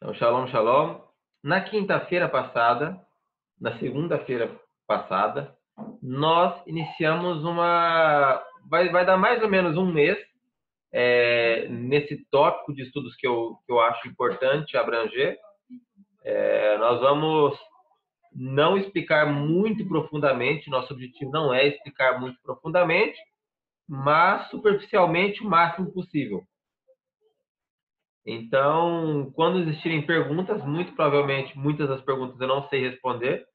Então, shalom, shalom. Na quinta-feira passada, na segunda-feira passada, nós iniciamos uma... Vai dar mais ou menos um mês nesse tópico de estudos que eu acho importante abranger. Nós vamos não explicar muito profundamente, nosso objetivo não é explicar muito profundamente, mas superficialmente o máximo possível. Então, quando existirem perguntas, muito provavelmente muitas das perguntas eu não sei responder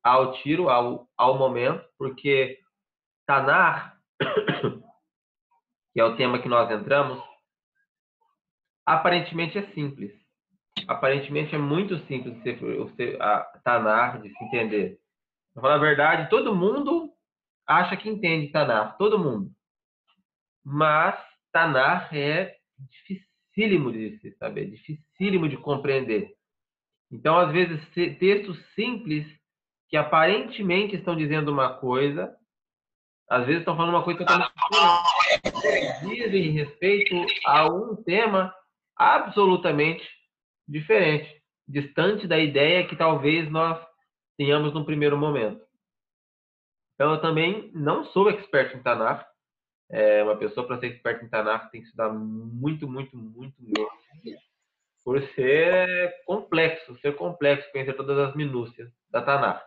ao tiro, ao momento, porque Tanar, que é o tema que nós entramos, aparentemente é simples. Aparentemente é muito simples Tanar de se entender. Para falar a verdade, todo mundo acha que entende Tanar, todo mundo. Mas Tanar é dificílimo de se saber, dificílimo de compreender. Então, às vezes, textos simples que aparentemente estão dizendo uma coisa, às vezes estão falando uma coisa totalmente diferente. Dizem respeito a um tema absolutamente diferente, distante da ideia que talvez nós tenhamos no primeiro momento. Então, eu também não sou expert em Tanakh. Uma pessoa, para ser expert em Tanakh, tem que estudar muito, muito, muito mesmo. Por ser complexo, conhecer todas as minúcias da Tanakh.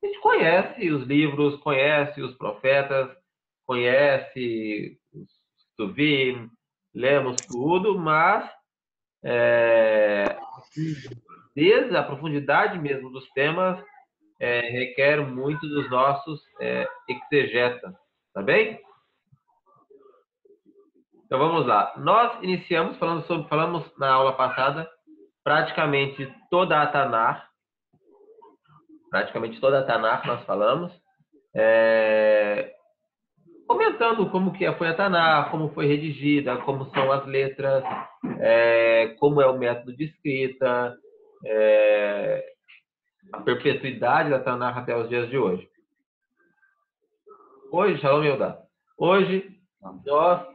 A gente conhece os livros, conhece os profetas, conhece os Tuvim, lemos tudo, mas desde a profundidade mesmo dos temas requer muito dos nossos exegetas, tá bem? Então vamos lá. Nós iniciamos falamos na aula passada praticamente toda a Tanakh. Praticamente toda a Tanakh nós falamos. Comentando como que foi a Tanakh, como foi redigida, como são as letras, como é o método de escrita, a perpetuidade da Tanakh até os dias de hoje. Hoje, Shalom Yodá, hoje nós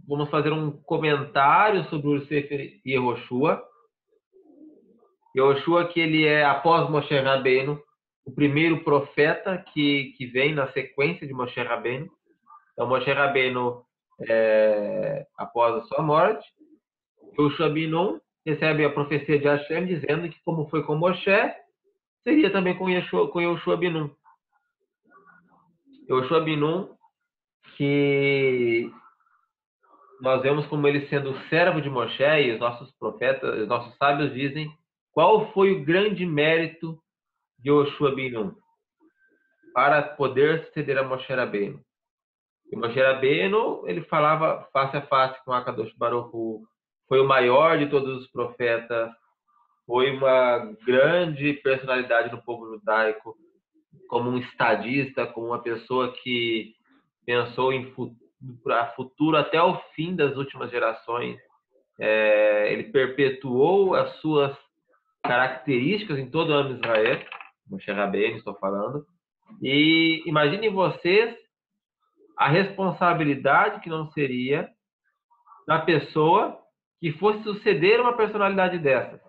vamos fazer um comentário sobre o Sefer Yehoshua. Yehoshua, que ele é, após Moshe Rabbeinu, o primeiro profeta que vem na sequência de Moshe Rabbeinu. Então, Moshe Rabbeinu, após a sua morte, Yehoshua Binun recebe a profecia de Hashem, dizendo que, como foi com Moshe, seria também com Yehoshua Binun. Yehoshua Binun, que nós vemos como ele sendo o servo de Moshe, e os nossos profetas, os nossos sábios dizem qual foi o grande mérito de Yehoshua Binun para poder suceder a Moshe Rabbeinu. E Moshe Rabbeinu, ele falava face a face com Akadosh Baruch Hu, foi o maior de todos os profetas, foi uma grande personalidade do povo judaico, como um estadista, como uma pessoa que pensou em futuro até o fim das últimas gerações. Ele perpetuou as suas características em todo o ano de Israel, Moshe Rabbeinu, estou falando. E imaginem vocês a responsabilidade que não seria da pessoa que fosse suceder uma personalidade dessa.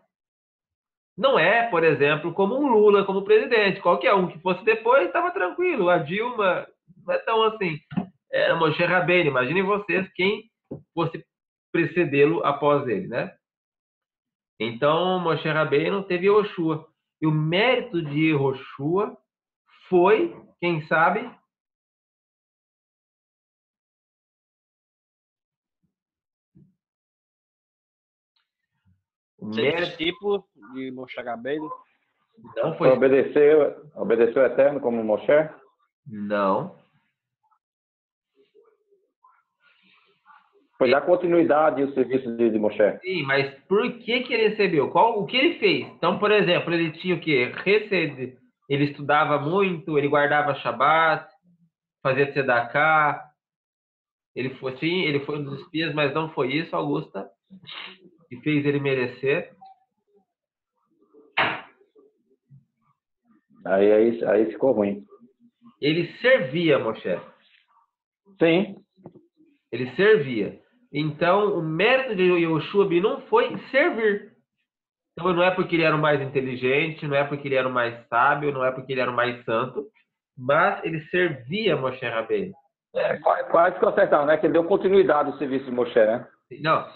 Não é, por exemplo, como um Lula como presidente. Qualquer um que fosse depois estava tranquilo. A Dilma não é tão assim. Era Moshe Rabbeinu. Imaginem vocês quem fosse precedê-lo após ele, né? Então, Moshe Rabbeinu teve Yehoshua. E o mérito de Yehoshua foi, quem sabe, Ser discípulo de Moshe Rabbeinu. Não foi. Obedeceu o Eterno como Moshe? Não. Foi dar continuidade ao serviço de Moshe. Sim, mas por que ele recebeu? O que ele fez? Então, por exemplo, ele tinha o quê? Ele estudava muito, ele guardava Shabat, fazia Tzedakah. Ele foi um dos espias, mas não foi isso, Augusta, que fez ele merecer. Aí ficou ruim. Ele servia, Moshe. Sim. Ele servia. Então, o mérito de Yehoshua Binun foi servir. Então não é porque ele era o mais inteligente, não é porque ele era o mais sábio, não é porque ele era o mais santo, mas ele servia Moshe Rabbeinu. Quase que eu acertava, né? Que ele deu continuidade ao serviço de Moshe, né? Não,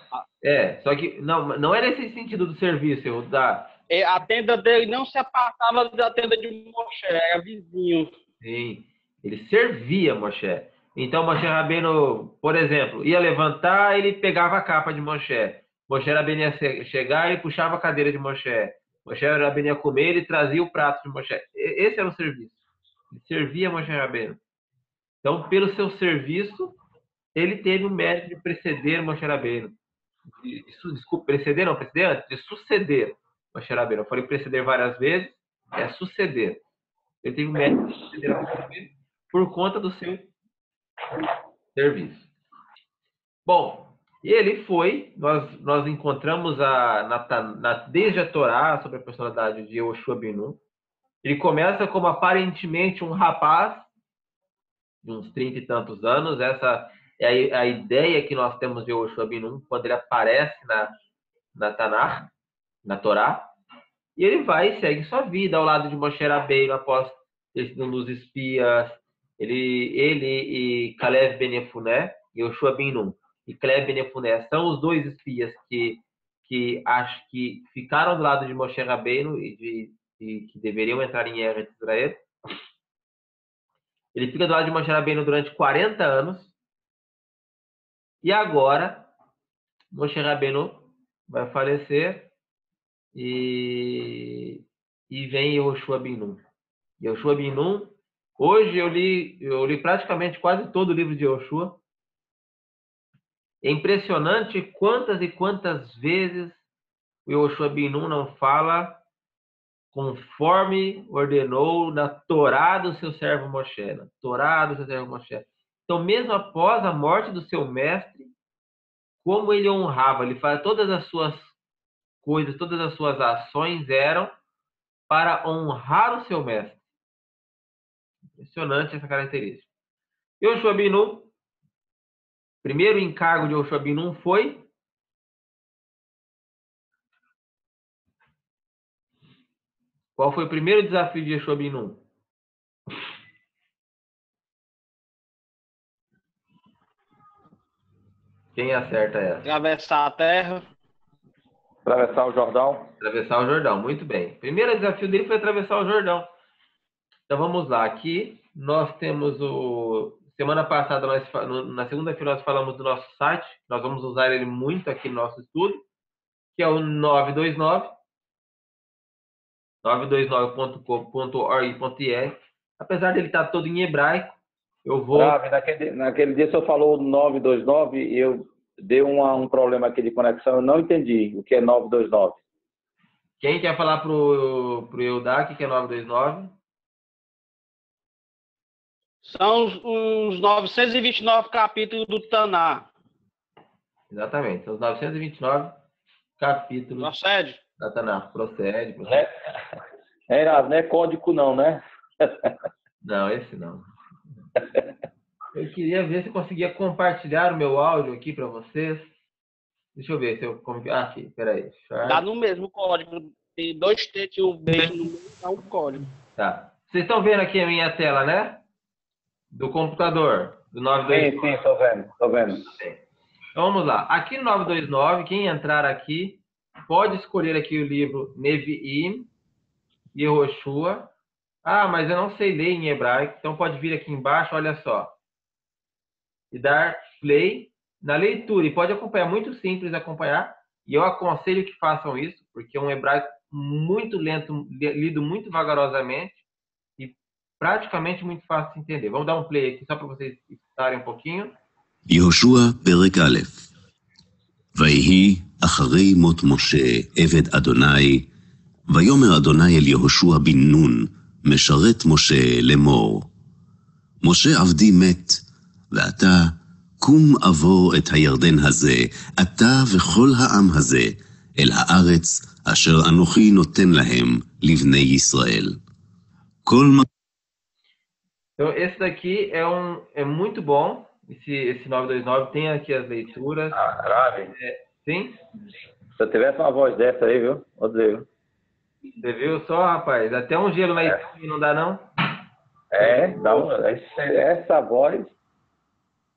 só que não era esse sentido do serviço, A tenda dele não se apartava da tenda de Moshe, era vizinho. Sim, ele servia Moshe. Então Moshe Rabbeinu, por exemplo, ia levantar, ele pegava a capa de Moshe. Moshe Rabbeinu ia chegar e puxava a cadeira de Moshe. Moshe Rabbeinu ia comer, ele trazia o prato de Moshe. Esse era o serviço. Ele servia Moshe Rabbeinu. Então, pelo seu serviço, ele teve o mérito de preceder Moshe Rabbeinu. Desculpa, preceder não, preceder antes, de suceder Moshe Rabbeinu. Eu falei preceder várias vezes, é suceder. Ele teve o mérito de suceder Moshe Rabbeinu por conta do seu serviço. Bom, e ele foi, nós encontramos desde a Torá sobre a personalidade de Yehoshua ben Nun. Ele começa como aparentemente um rapaz de uns 30 e tantos anos. Essa é a ideia que nós temos de Yehoshua ben Nun quando ele aparece na Tanakh, na Torá. E ele vai e segue sua vida ao lado de Moshe Rabbeinu após ter sido um dos espias. Ele e Caleb ben Yefuné, Yehoshua ben Nun e Caleb ben Yefuné são os dois espias que acho que ficaram do lado de Moshe Rabbeinu e que deveriam entrar em Eretz Israel. Ele fica do lado de Moshe Rabbeinu durante 40 anos. E agora, Moshe Rabbeinu vai falecer e vem Yehoshua ben Nun. Yehoshua ben Nun, hoje eu li praticamente quase todo o livro de Yehoshua. É impressionante quantas e quantas vezes o Yehoshua ben Nun não fala conforme ordenou na Torá do seu servo Moshe. Na Torá do seu servo Moshe. Então, mesmo após a morte do seu mestre, como ele honrava, ele faz todas as suas coisas, todas as suas ações eram para honrar o seu mestre. Impressionante essa característica. Yehoshua ben Nun, primeiro encargo de Yehoshua ben Nun foi qual foi o primeiro desafio de Yehoshua ben Nun? Quem acerta essa? Atravessar a terra. Atravessar o Jordão. Atravessar o Jordão, muito bem. O primeiro desafio dele foi atravessar o Jordão. Então vamos lá, aqui nós temos semana passada, na segunda-feira nós falamos do nosso site, nós vamos usar ele muito aqui no nosso estudo, que é o 929.com.org.br. Apesar dele estar todo em hebraico, eu vou... Naquele dia o senhor falou 929 e eu dei um problema aqui de conexão, eu não entendi o que é 929. Quem quer falar pro Eudá, que é 929? São os 929 capítulos do Taná. Exatamente, são os 929 capítulos Procede. da Tanakh. Procede. Não é código não, né? Não, esse não. Eu queria ver se eu conseguia compartilhar o meu áudio aqui para vocês. Deixa eu ver se eu... aqui, peraí. Dá no mesmo código. Tem 2 T e um B no meio, dá um código. Tá. Vocês estão vendo aqui a minha tela, né? Do computador, do 929. Sim, estou vendo. Então vamos lá. Aqui no 929, quem entrar aqui pode escolher aqui o livro Nevi'im, Yehoshua. Ah, mas eu não sei ler em hebraico, então pode vir aqui embaixo, olha só. E dar play na leitura. E pode acompanhar, muito simples acompanhar. E eu aconselho que façam isso, porque é um hebraico muito lento, lido muito vagarosamente e praticamente muito fácil de entender. Vamos dar um play aqui só para vocês escutarem um pouquinho. יהושע פרק א'. ויהי אחרי מות משה עבד אדוני, ויאמר אדוני אל יהושע בן נון, משרת משה לאמור. משה עבדי מת, ואתה קום עבור את הירדן הזה, אתה וכל העם הזה, אל הארץ אשר אנוכי נותן להם לבני ישראל. כל מה... Então, esse daqui é muito bom. Esse 929 tem aqui as leituras. Rabi, Sim? Se eu tivesse uma voz dessa aí, viu? Vou dizer, viu? Você viu só, rapaz? Até um gelo na Itália não dá, não? Essa voz.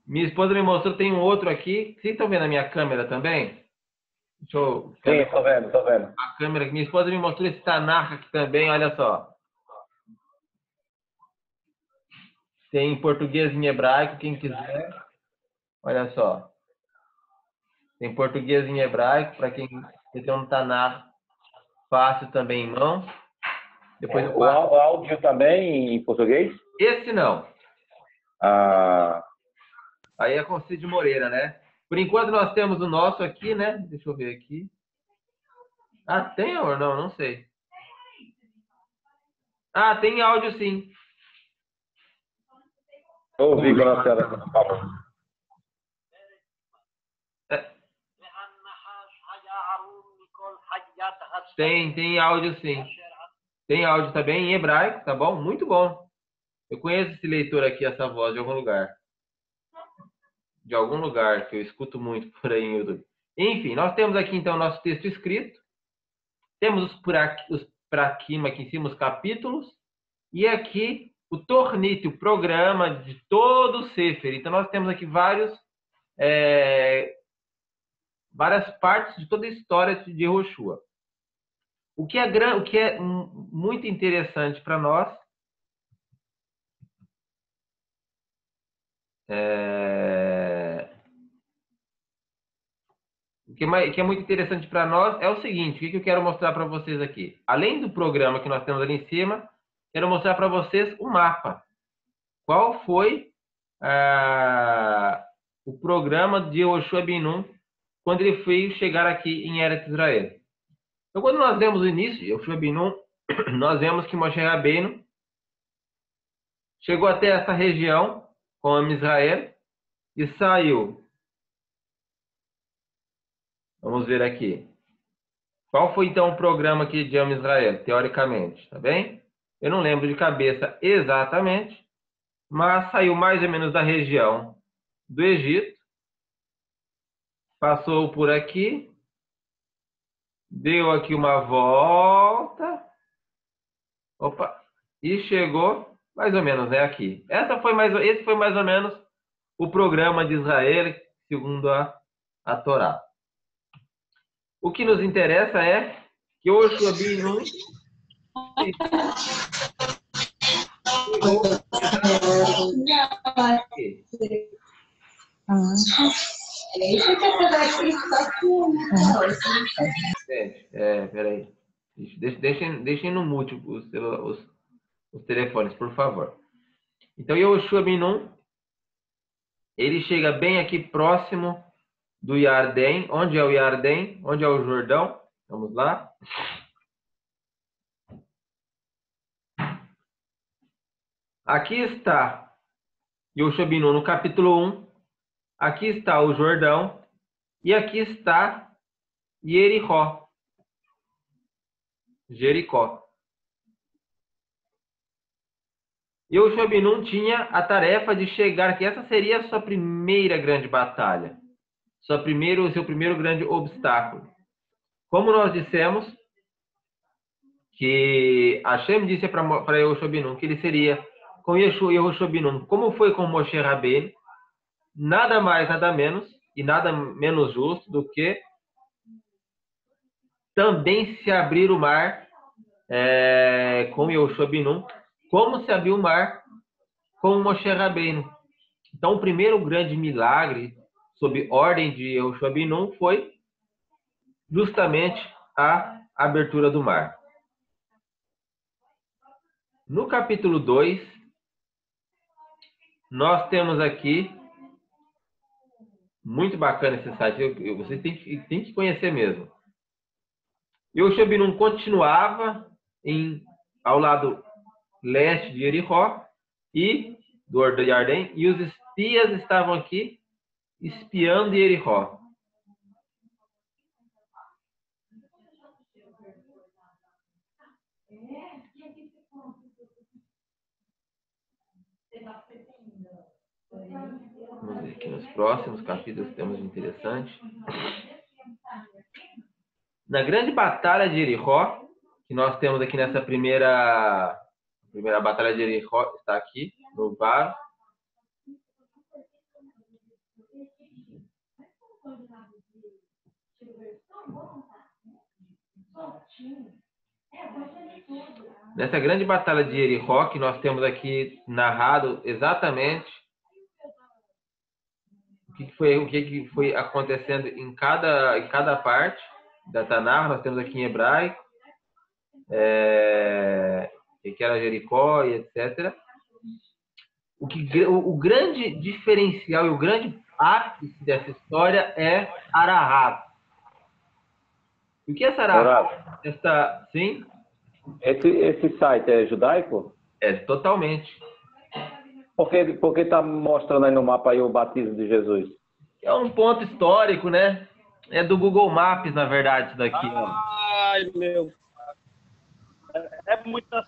Minha esposa me mostrou, tem um outro aqui. Vocês estão vendo a minha câmera também? Deixa eu... Sim, tô vendo. A câmera. Minha esposa me mostrou esse Tanakh aqui também, olha só. Tem em português e em hebraico, quem quiser. Olha só. Tem português e em hebraico, para quem tem um Tanakh fácil também em mão. Depois eu O passo. áudio também em português? Esse não. Ah, Aí é com Cid Moreira, né? Por enquanto nós temos o nosso aqui, né? Deixa eu ver aqui. Ah, tem ou não? Não sei. Ah, tem áudio sim. ouvi quando a senhora falou. Tem áudio sim. Tem áudio também em hebraico, tá bom? Muito bom. Eu conheço esse leitor aqui, essa voz de algum lugar. De algum lugar que eu escuto muito por aí em YouTube. Enfim, nós temos aqui então o nosso texto escrito. Temos os prakim aqui em cima, os capítulos. E aqui o Tornit, o programa de todo o Sefer. Então nós temos aqui várias partes de toda a história de Yehoshua. O que é muito interessante para nós o que é muito interessante para nós é o seguinte, o que eu quero mostrar para vocês aqui. Além do programa que nós temos ali em cima, quero mostrar para vocês o mapa. Qual foi o programa de Yehoshua ben Nun quando ele foi chegar aqui em Eretz Israel? Então, quando nós vemos o início de Yehoshua ben Nun, nós vemos que Moshe Rabbeinu chegou até essa região com Am Israel e saiu. Vamos ver aqui. Qual foi então o programa aqui de Am Israel, teoricamente, tá bem? Eu não lembro de cabeça exatamente, mas saiu mais ou menos da região do Egito, passou por aqui, deu aqui uma volta, e chegou mais ou menos, né, aqui. Esse foi mais ou menos o programa de Israel, segundo a Torá. O que nos interessa é que Yehoshua ben Nun peraí. Deixem no mute os telefones, por favor. Então, Yehoshua ben Nun, ele chega bem aqui próximo do Yarden. Onde é o Yarden? Onde é o Jordão? Vamos lá. Aqui está Yehoshua ben Nun no capítulo 1. Aqui está o Jordão. E aqui está Jericó. Yehoshua ben Nun tinha a tarefa de chegar aqui. Essa seria a sua primeira grande batalha. Seu primeiro grande obstáculo. Como nós dissemos, que Hashem disse para Yehoshua ben Nun que ele seria com Yehoshua ben Nun, como foi com Moshe Rabbeinu, nada mais, nada menos, e nada menos justo do que também se abrir o mar com Yehoshua ben Nun, como se abriu o mar com Moshe Rabbeinu. Então, o primeiro grande milagre, sob ordem de Yehoshua ben Nun, foi justamente a abertura do mar. No capítulo 2, nós temos aqui, muito bacana esse site, vocês têm que conhecer mesmo. Yehoshua ben Nun continuava ao lado leste de Jericó e do Yarden, e os espias estavam aqui espiando Jericó. Vamos ver aqui nos próximos capítulos que temos de interessante. Na grande batalha de Jericó, que nós temos aqui nessa primeira batalha de Jericó, está aqui no VAR. Nessa grande batalha de Jericó, que nós temos aqui narrado exatamente o que foi acontecendo em cada parte da Tanakh. Nós temos aqui em hebraico, que era Jericó e etc. O grande diferencial e o grande ápice dessa história é Arahab. O que é essa Arahab? Sim? Esse site é judaico? É, totalmente. Por que está mostrando aí no mapa aí o batismo de Jesus? É um ponto histórico, né? É do Google Maps, na verdade, isso daqui. Ai, meu. É muita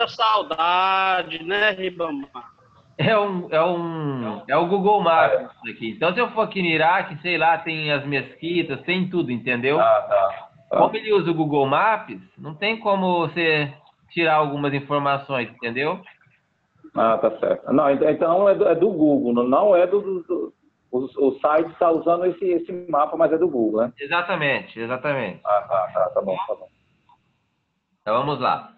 saudade, né, Ribamar? É o Google Maps isso aqui. Então, se eu for aqui no Iraque, sei lá, tem as mesquitas, tem tudo, entendeu? Tá. Como ele usa o Google Maps, não tem como você tirar algumas informações, entendeu? Ah, tá certo. Não, então é do Google, não é o site está usando esse mapa, mas é do Google, né? Exatamente. Tá bom. Então, vamos lá.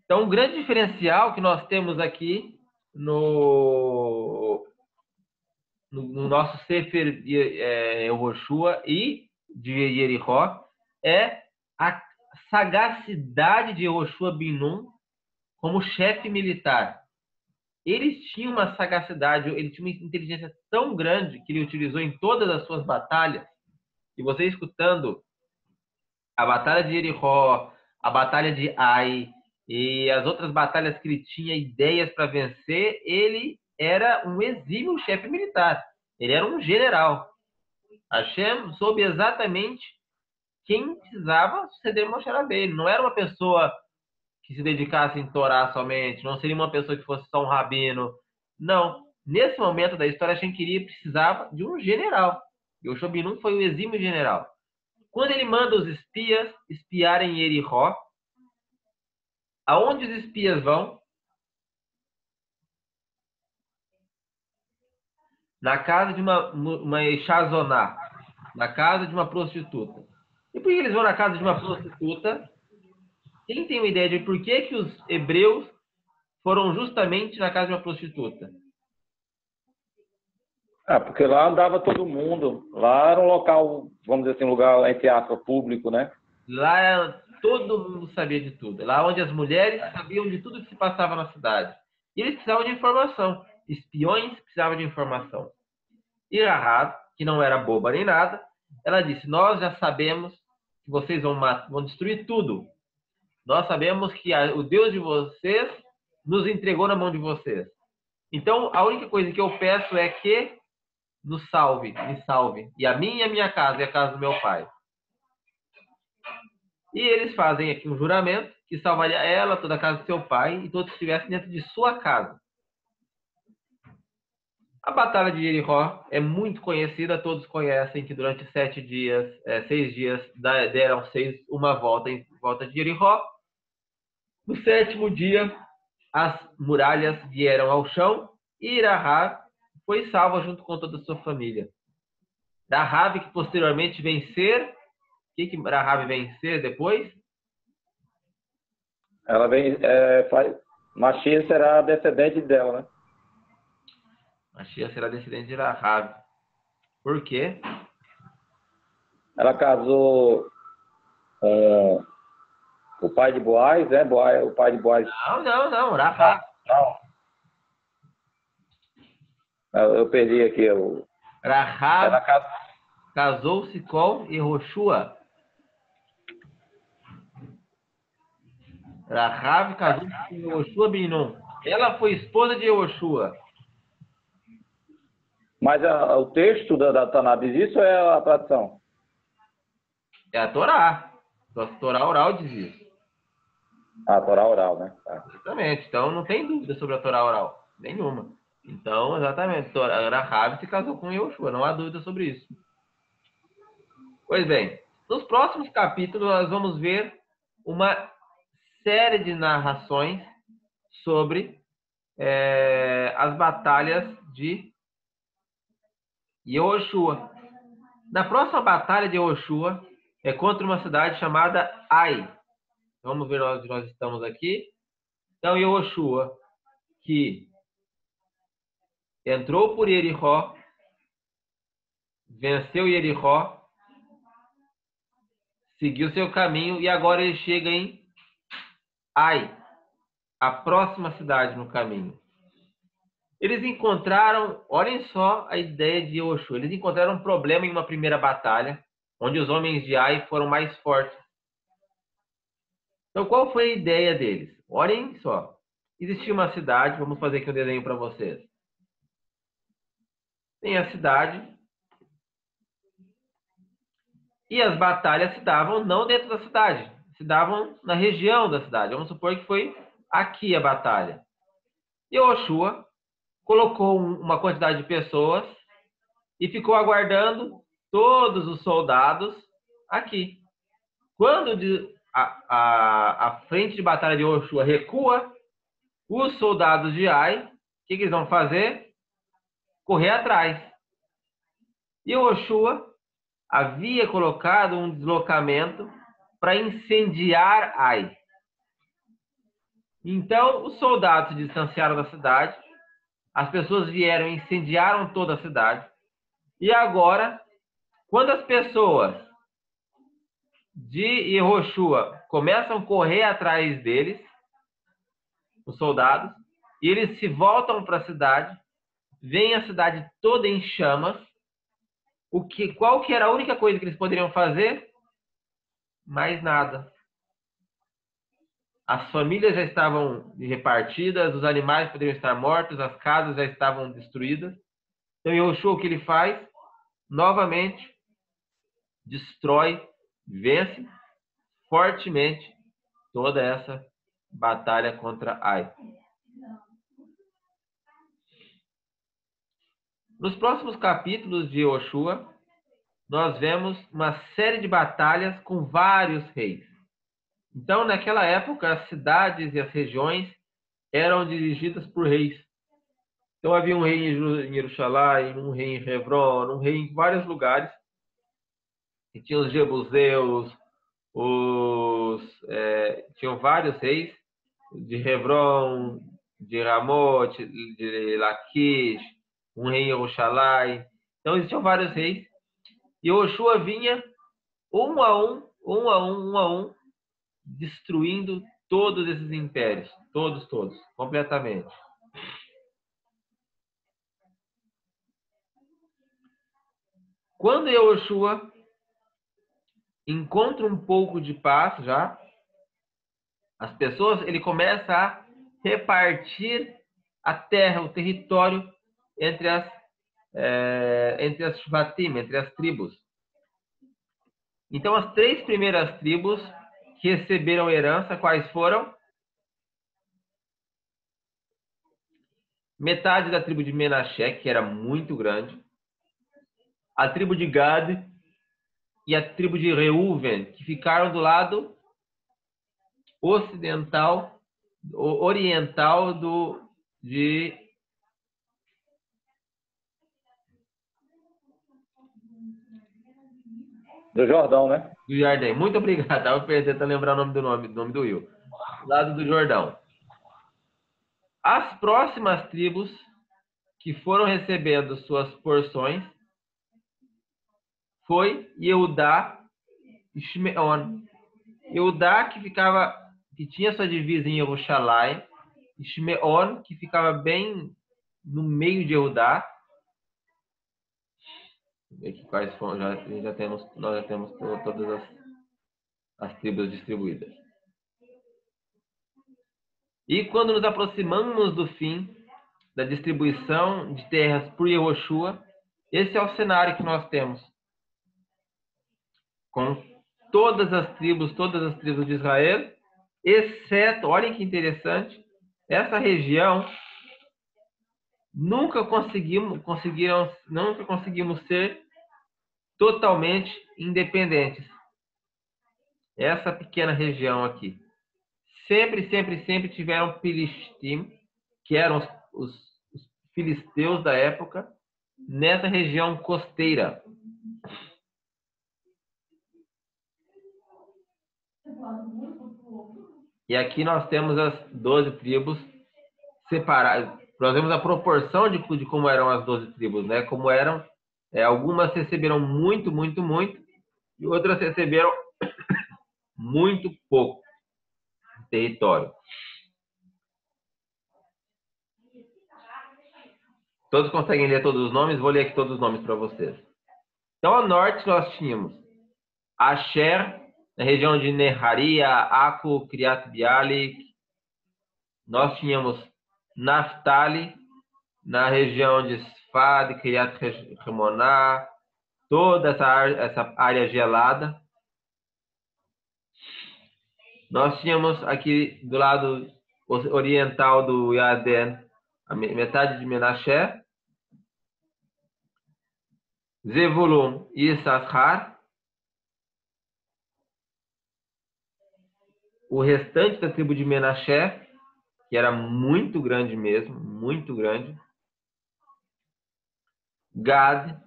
Então, o grande diferencial que nós temos aqui no nosso Sefer Yehoshua e de Jericó é a sagacidade de Yehoshua bin Nun como chefe militar. Ele tinha uma sagacidade, ele tinha uma inteligência tão grande que ele utilizou em todas as suas batalhas. E você escutando a batalha de Jericó, a batalha de Ai e as outras batalhas que ele tinha ideias para vencer, ele era um exímio chefe militar. Ele era um general. Hashem soube exatamente quem precisava suceder Moshe Rabbeinu. Ele não era uma pessoa que se dedicasse em Torá somente, não seria uma pessoa que fosse só um rabino. Não. Nesse momento da história, Hashem precisava de um general. E o Yehoshua bin Nun foi o exímio general. Quando ele manda os espias espiarem Jericó, aonde os espias vão? Na casa de uma Exazoná, na casa de uma prostituta. E por que eles vão na casa de uma prostituta? Quem tem uma ideia de por que os hebreus foram justamente na casa de uma prostituta? Porque lá andava todo mundo. Lá era um local, vamos dizer assim, um lugar, entre aspas, público, né? Lá todo mundo sabia de tudo. Lá onde as mulheres sabiam de tudo que se passava na cidade. E eles precisavam de informação. Espiões precisavam de informação. E Rahab, que não era boba nem nada, ela disse: nós já sabemos que vocês vão destruir tudo. Nós sabemos que o Deus de vocês nos entregou na mão de vocês. Então, a única coisa que eu peço é que me salve. E a mim e a minha casa e a casa do meu pai. E eles fazem aqui um juramento que salvaria ela, toda a casa do seu pai e todos que estivessem dentro de sua casa. A Batalha de Jericó é muito conhecida, todos conhecem que durante 6 dias, deram uma volta em volta de Jericó. No 7º dia, as muralhas vieram ao chão e Rahab foi salva junto com toda a sua família. Rahab, que posteriormente vencer, o que Rahab vencer depois? Ela vem, Mashiach será descendente dela, né? Mashiach será descendente de Rahab. Por quê? Ela casou com o pai de Boaz, né? O pai de Boaz. Não, Rahab. Eu perdi aqui. Rahab casou-se com Yehoshua. Rahab casou-se com Yehoshua bin Nun. Ela foi esposa de Yehoshua. Mas o texto da Taná diz isso ou é a tradição? É a Torá. A Torá oral diz isso. A Torá oral, né? Tá. Exatamente. Então não tem dúvida sobre a Torá oral. Nenhuma. Então, exatamente. Rahab se casou com Yehoshua. Não há dúvida sobre isso. Pois bem. Nos próximos capítulos, nós vamos ver uma série de narrações sobre as batalhas de Yehoshua. Na próxima batalha de Yehoshua é contra uma cidade chamada Ai. Vamos ver onde nós estamos aqui. Então, Yehoshua, que entrou por Jericó, venceu Jericó, seguiu seu caminho e agora ele chega em Ai, a próxima cidade no caminho. Eles encontraram, olhem só a ideia de Yehoshua, eles encontraram um problema em uma primeira batalha, onde os homens de Ai foram mais fortes. Então, qual foi a ideia deles? Olhem só. Existia uma cidade, vamos fazer aqui um desenho para vocês. Tem a cidade. E as batalhas se davam não dentro da cidade, se davam na região da cidade. Vamos supor que foi aqui a batalha. Yehoshua colocou uma quantidade de pessoas e ficou aguardando todos os soldados aqui. Quando a frente de batalha de Yehoshua recua, os soldados de Ai, o que eles vão fazer? Correr atrás. Yehoshua havia colocado um deslocamento para incendiar Ai. Então, os soldados se distanciaram da cidade, as pessoas vieram e incendiaram toda a cidade. E agora, quando as pessoas de Yehoshua começam a correr atrás deles, os soldados, e eles se voltam para a cidade, veem a cidade toda em chamas. Qual que era a única coisa que eles poderiam fazer? Mais nada. As famílias já estavam repartidas, os animais poderiam estar mortos, as casas já estavam destruídas. Então, Yehoshua, o que ele faz? Novamente, destrói, vence fortemente toda essa batalha contra Ai. Nos próximos capítulos de Yehoshua, nós vemos uma série de batalhas com vários reis. Então, naquela época, as cidades e as regiões eram dirigidas por reis. Então, havia um rei em Jerusalém, um rei em Hebron, um rei em vários lugares. E tinha os Jebuseus, tinham vários reis, de Hebron, de Ramot, de Laquish, um rei em Jerusalém. Então, existiam vários reis. E Yehoshua vinha um a um, destruindo todos esses impérios. Todos, completamente. Quando Yehoshua encontra um pouco de paz já, as pessoas, ele começa a repartir a terra, o território entre as Shvatim, entre as tribos. Então, as 3 primeiras tribos que receberam herança, quais foram? Metade da tribo de Menaché, que era muito grande, a tribo de Gad e a tribo de Reuven, que ficaram do lado oriental do Jordão, né? Do Jordão. Muito obrigado. Estava tentando lembrar o nome do Will. Lado do Jordão. As próximas tribos que foram recebendo suas porções foi Yehudá e Shimeon. Yehudá que tinha sua divisa em Jerusalém, e Shimeon, que ficava bem no meio de Yehudá. Aqui quais foram, nós já temos todas as tribos distribuídas. E quando nos aproximamos do fim da distribuição de terras por Yehoshua, esse é o cenário que nós temos. Com todas as tribos de Israel, exceto, olhem que interessante, essa região nunca conseguimos ser totalmente independentes. essa pequena região aqui. Sempre, sempre, sempre tiveram Filistim, que eram os filisteus da época, nessa região costeira. E aqui nós temos as 12 tribos separadas. Nós vemos a proporção de como eram as 12 tribos, né? Como eram, algumas receberam muito, muito, muito, e outras receberam muito pouco território. Todos conseguem ler todos os nomes? Vou ler aqui todos os nomes para vocês. Então, ao norte nós tínhamos Asher, na região de Neharia, Aco, Criat Bialik. Nós tínhamos Naftali, na região de Sfad, Criat Remoná, toda essa área gelada. Nós tínhamos aqui do lado oriental do Yarden, a metade de Menashe, Zevulun e Issachar. O restante da tribo de Menashe, que era muito grande mesmo, muito grande. Gad,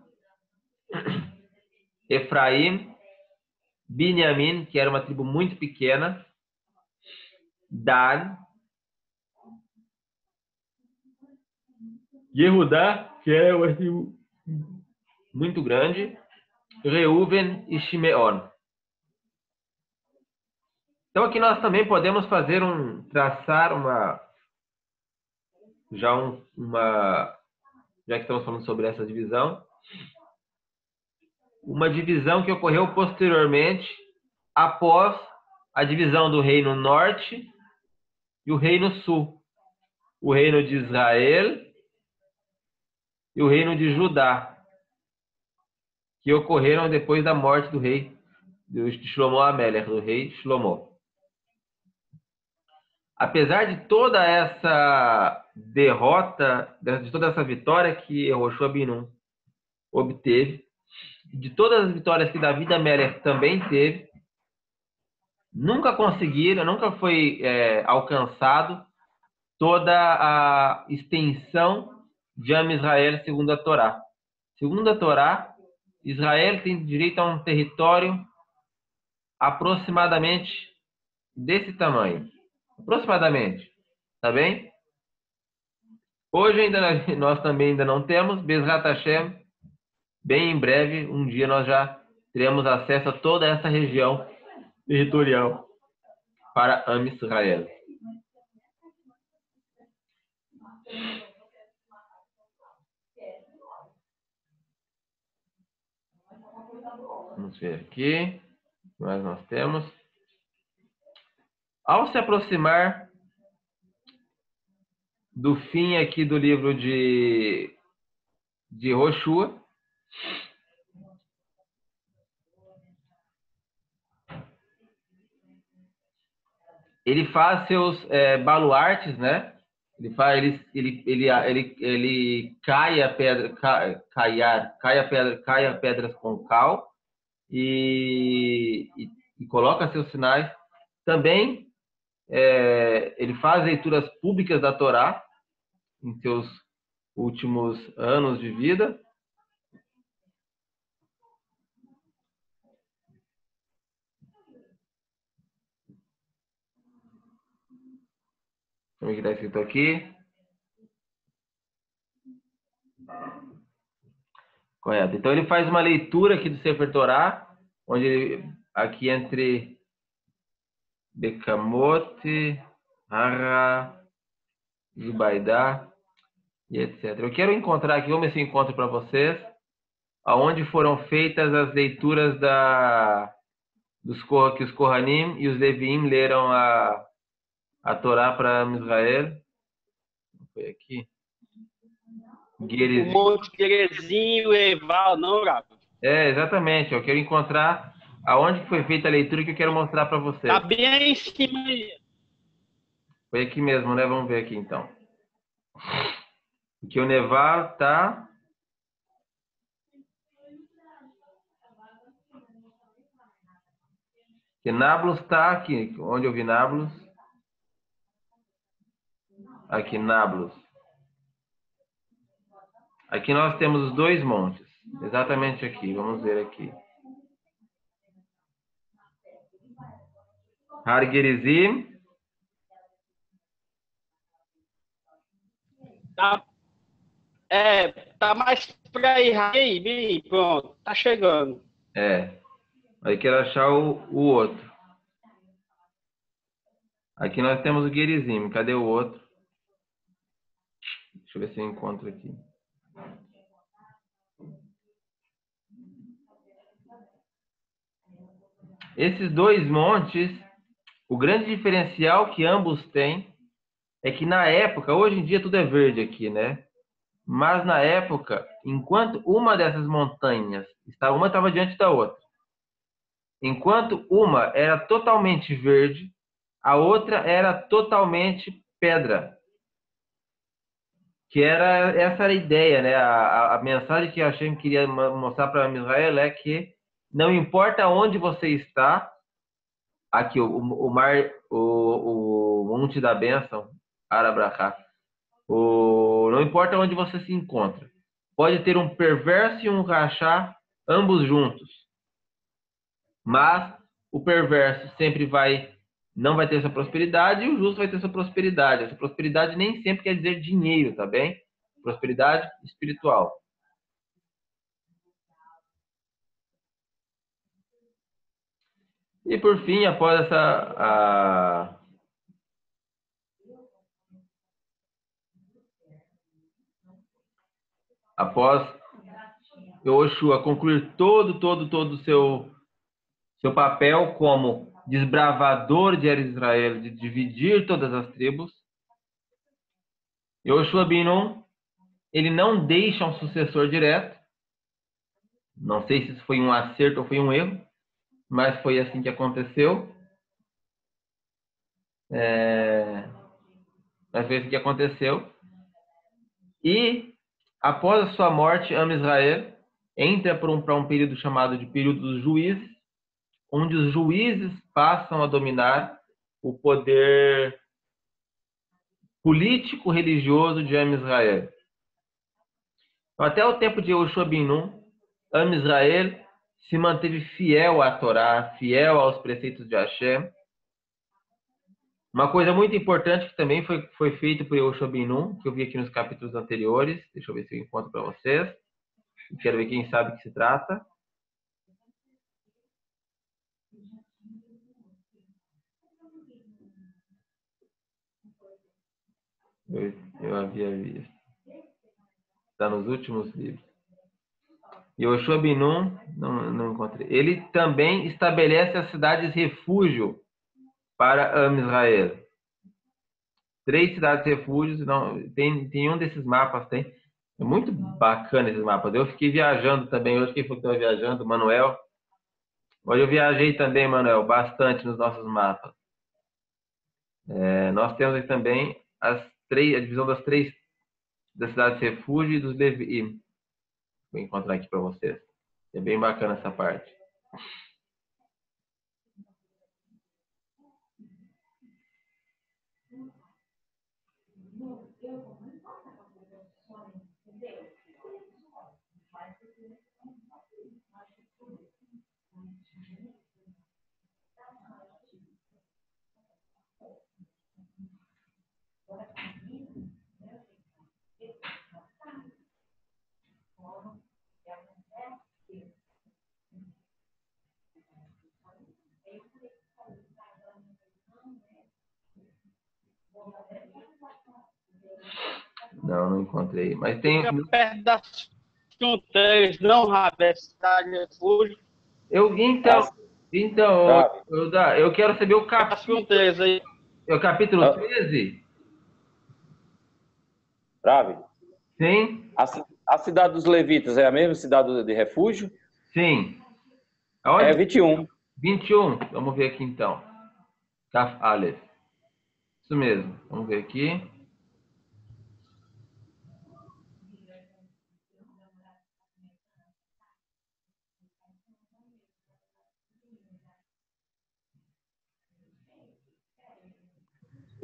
Efraim, Binyamin, que era uma tribo muito pequena. Dan, Yehudá, que era uma tribo muito grande. Reuven e Shimeon. Então aqui nós também podemos fazer traçar já que estamos falando sobre essa divisão, uma divisão que ocorreu posteriormente após a divisão do Reino Norte e o Reino Sul, o Reino de Israel e o Reino de Judá, que ocorreram depois da morte do rei de Shlomo Amelech, do rei Shlomo. Apesar de toda essa derrota, de toda essa vitória que Yehoshua ben Nun obteve, de todas as vitórias que Davi Amelech também teve, nunca foi alcançado toda a extensão de Am Israel segundo a Torá. Segundo a Torá, Israel tem direito a um território aproximadamente desse tamanho. Aproximadamente, tá bem? Hoje nós também ainda não temos, Bezrat Hashem, bem em breve, um dia nós já teremos acesso a toda essa região territorial para Am Israel. Vamos ver aqui, o que mais nós temos. Ao se aproximar do fim aqui do livro de Yehoshua, ele faz seus baluartes, né? Ele cai a pedras com cal e coloca seus sinais. Também ele faz leituras públicas da Torá em seus últimos anos de vida. Como é que está escrito aqui? Correto. Então ele faz uma leitura aqui do Sefer Torá, onde aqui entre Bekamot, Hara, Zubaidá e etc. Eu quero encontrar aqui, vamos ver se eu encontro para vocês, aonde foram feitas as leituras que os Kohanim e os Leviim leram a Torá para Israel. Foi aqui. O Monte Gerizim, o Eval, não, Rafa? Exatamente. Eu quero encontrar aonde foi feita a leitura que eu quero mostrar para vocês. Tá bem em cima aí. Foi aqui mesmo, né? Vamos ver aqui então. Aqui o Nevar tá. Que Nablus está aqui. Onde eu vi Nablus? Aqui, Nablus. Aqui nós temos os dois montes. Exatamente aqui. Vamos ver aqui. Har Gerizim. Tá mais pra aí, Bi, pronto, tá chegando. Aí quero achar o outro. Aqui nós temos o Gerizim. Cadê o outro? Deixa eu ver se eu encontro aqui. Esses dois montes, o grande diferencial que ambos têm é que na época, hoje em dia tudo é verde aqui, né? Mas na época, enquanto uma dessas montanhas, uma estava diante da outra. Enquanto uma era totalmente verde, a outra era totalmente pedra. Essa era a ideia, né? A mensagem que Hashem queria mostrar para Israel é que não importa onde você está, aqui o mar, o monte da bênção, Arabrachá, não importa onde você se encontra, pode ter um perverso e um rachá, ambos juntos, mas o perverso sempre não vai ter sua prosperidade e o justo vai ter sua prosperidade. Essa prosperidade nem sempre quer dizer dinheiro, tá bem? Prosperidade espiritual. E por fim, após após Yoshua concluir todo o seu papel como desbravador de Israel, de dividir todas as tribos, Yoshua ben Nun, ele não deixa um sucessor direto. Não sei se isso foi um acerto ou foi um erro, mas foi assim que aconteceu. Mas foi assim que aconteceu. E, após a sua morte, Israel entra para um período chamado de período dos juízes, onde os juízes passam a dominar o poder político-religioso de Israel. Então, até o tempo de Yoshua ben Nun, Israel se manteve fiel à Torá, fiel aos preceitos de Hashem. Uma coisa muito importante que também foi feito por Yoshua ben Nun, que eu vi aqui nos capítulos anteriores, deixa eu ver se eu encontro para vocês, quero ver quem sabe o que se trata. Eu havia visto. Está nos últimos livros. Yoshua ben Nun, não encontrei. Ele também estabelece as cidades refúgio para Israel. 3 cidades refúgios, tem um desses mapas, tem. É muito bacana esses mapas. Eu fiquei viajando também hoje, quem foi que estava viajando? Manuel. Hoje eu viajei também, Manuel, bastante nos nossos mapas. Nós temos aí também a divisão das cidades refúgio e dos Levi. Vou encontrar aqui para vocês. É bem bacana essa parte. Não encontrei. Mas tem. Fica perto das fronteiras, não, Rabi, cidade de refúgio. Eu quero saber o Das fronteiras aí. É o capítulo 13? Rabi? Sim. A cidade dos levitas é a mesma cidade de refúgio? Sim. Aonde? É 21. 21. Vamos ver aqui então. Kaf Aleph. Isso mesmo. Vamos ver aqui.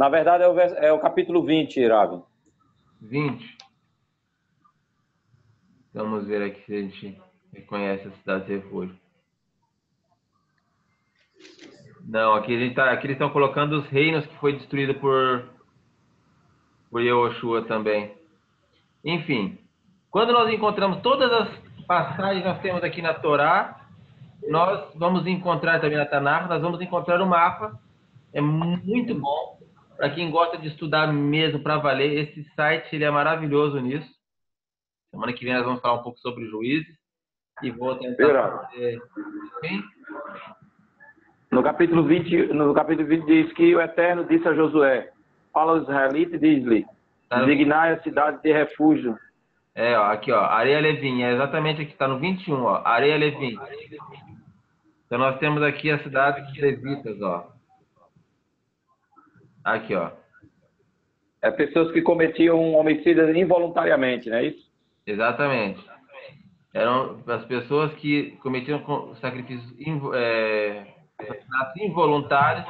Na verdade, é o capítulo 20, Ravi. 20. Vamos ver aqui se a gente reconhece as cidades de refúgio. Não, aqui eles estão colocando os reinos que foi destruído por Yehoshua também. Enfim, quando nós encontramos todas as passagens que nós temos aqui na Torá, nós vamos encontrar também na Tanakh, nós vamos encontrar o mapa. É muito bom para quem gosta de estudar mesmo para valer. Esse site ele é maravilhoso nisso. Semana que vem nós vamos falar um pouco sobre Juízes e vou tentar fazer... No capítulo 20 diz que o Eterno disse a Josué: fala aos israelitas e diz-lhe: designai a cidade de refúgio. Aqui, Areia Levim, é exatamente aqui, está no 21, Areia Levim. Então nós temos aqui a cidade dos levitas, Aqui, É pessoas que cometiam homicídios involuntariamente, não é isso? Exatamente. Eram as pessoas que cometiam sacrifícios assassinatos involuntários,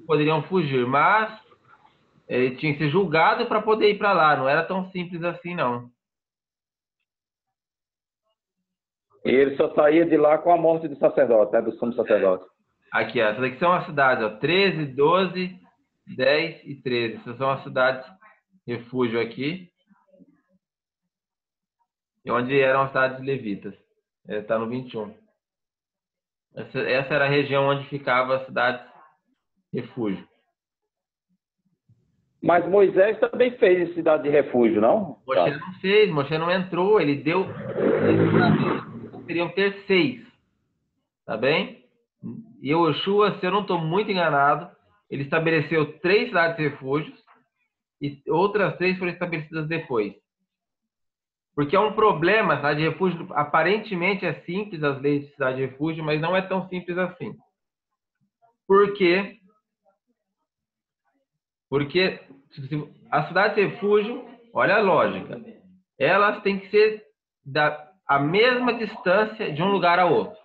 poderiam fugir, mas ele tinha que ser julgado para poder ir para lá. Não era tão simples assim, não. E ele só saía de lá com a morte do sacerdote, né, do sumo sacerdote. Aqui, essas aqui são as cidades, 13, 12, 10 e 13. Essas são as cidades refúgio aqui. E onde eram as cidades levitas. Está no 21. Essa era a região onde ficava as cidades refúgio. Mas Moisés também fez cidade de refúgio, não? Moshe não fez, Moshe não entrou, ele deu... Teriam que ter 6. Tá bem? E Yehoshua, se eu não estou muito enganado, ele estabeleceu 3 cidades de refúgios e outras 3 foram estabelecidas depois. Porque é um problema, a cidade de refúgio aparentemente é simples, as leis de cidade de refúgio, mas não é tão simples assim. Por quê? Porque a cidade de refúgio, olha a lógica, elas têm que ser a mesma distância de um lugar a outro.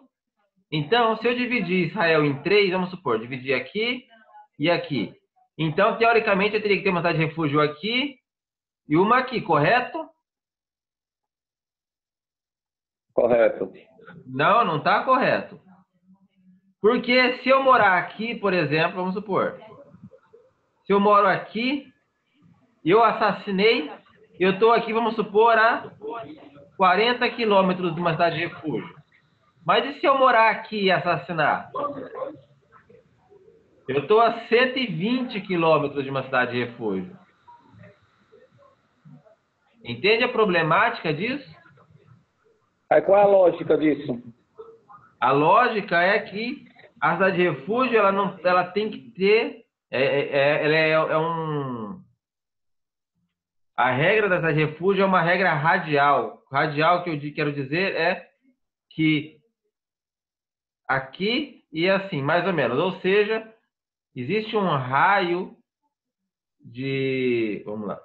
Então, se eu dividir Israel em 3, vamos supor, dividir aqui e aqui. Então, teoricamente, eu teria que ter uma cidade de refúgio aqui e uma aqui, correto? Correto. Não, não está correto. Porque se eu morar aqui, por exemplo, vamos supor, se eu moro aqui, eu assassinei, eu estou aqui, vamos supor, a 40 quilômetros de uma cidade de refúgio. Mas e se eu morar aqui e assassinar? Eu estou a 120 quilômetros de uma cidade de refúgio. Entende a problemática disso? Aí qual é a lógica disso? A lógica é que a cidade de refúgio ela tem que ter... A regra da cidade de refúgio é uma regra radial. Radial, que eu quero dizer, é que aqui e assim, mais ou menos. Ou seja, existe um raio de... Vamos lá,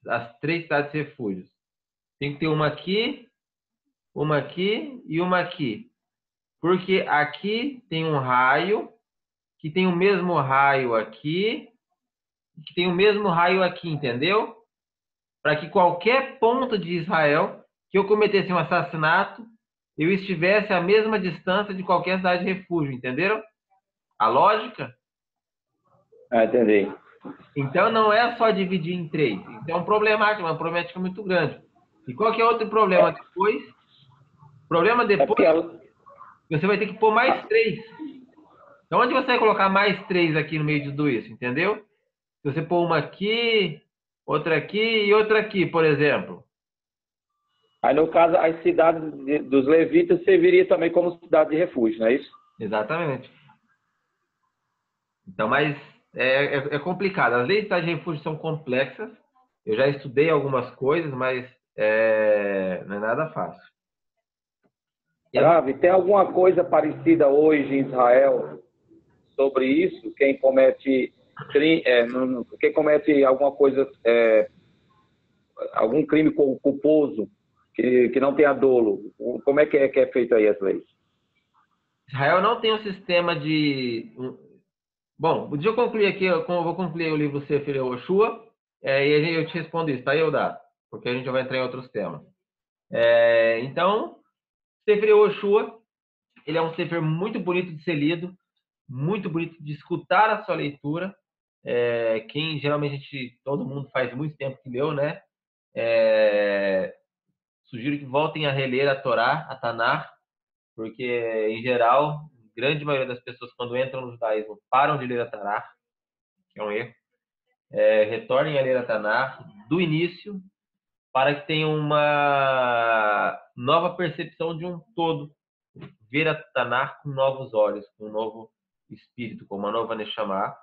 as 3 cidades de refúgios. Tem que ter uma aqui e uma aqui. Porque aqui tem um raio, que tem o mesmo raio aqui, que tem o mesmo raio aqui, entendeu? Para que qualquer ponto de Israel que eu cometesse um assassinato, eu estivesse à mesma distância de qualquer cidade de refúgio, entenderam? A lógica? Entendi. Então não é só dividir em 3. Isso é uma problemática muito grande. E qual que é outro problema depois? O problema depois, você vai ter que pôr mais 3. Então onde você vai colocar mais 3 aqui no meio de tudo isso, entendeu? Se você pôr uma aqui, outra aqui e outra aqui, por exemplo. Aí, no caso, as cidades dos levitas serviria também como cidade de refúgio, não é isso? Exatamente. Então, mas é complicado. As leis de cidade de refúgio são complexas. Eu já estudei algumas coisas, mas não é nada fácil. Ravi, tem alguma coisa parecida hoje em Israel sobre isso? Quem comete alguma coisa, algum crime culposo que não tenha dolo, como é que é feito aí as leis? Israel não tem um sistema Bom, deixa eu concluir aqui, eu vou concluir o livro Sefer Yehoshua, e eu te respondo isso, tá, Eudá? Porque a gente já vai entrar em outros temas. Então, Sefer Yehoshua, ele é um Sefer muito bonito de ser lido, muito bonito de escutar a sua leitura. Quem geralmente todo mundo faz muito tempo que leu, né? Sugiro que voltem a reler a Torá, a Tanar, porque em geral, a grande maioria das pessoas quando entram no judaísmo param de ler a Tanar, que é um erro. Retornem a ler a Tanar do início para que tenham uma nova percepção de um todo, ver a Tanar com novos olhos, com um novo espírito, com uma nova Neshama,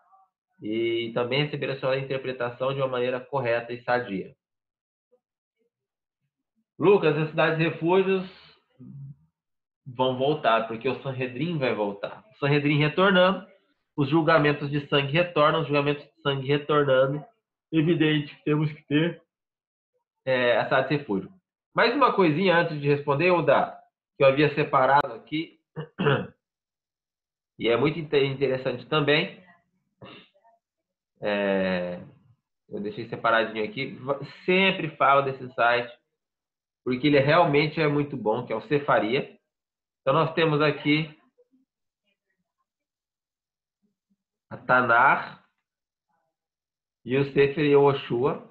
e também receber a sua interpretação de uma maneira correta e sadia. Lucas, as cidades refúgios vão voltar, porque o Sanhedrin vai voltar. O Sanhedrin retornando, os julgamentos de sangue retornam, os julgamentos de sangue retornando. Evidente que temos que ter a cidade de refúgio. Mais uma coisinha antes de responder, Oda, que eu havia separado aqui, e é muito interessante também. Eu deixei separadinho aqui. Sempre falo desse site, porque ele realmente é muito bom, que é o Cefaria. Então, nós temos aqui a Tanar e o Sefer Yehoshua.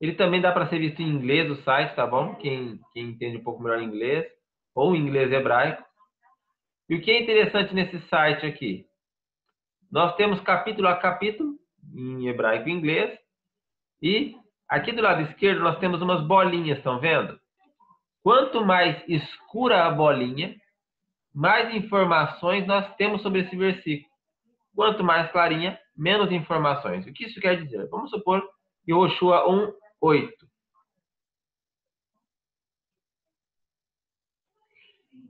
Ele também dá para ser visto em inglês, o site, tá bom? Quem entende um pouco melhor inglês, ou inglês hebraico. E o que é interessante nesse site aqui? Nós temos capítulo a capítulo, em hebraico e inglês. E aqui do lado esquerdo nós temos umas bolinhas, estão vendo? Quanto mais escura a bolinha, mais informações nós temos sobre esse versículo. Quanto mais clarinha, menos informações. O que isso quer dizer? Vamos supor Yehoshua 1:8.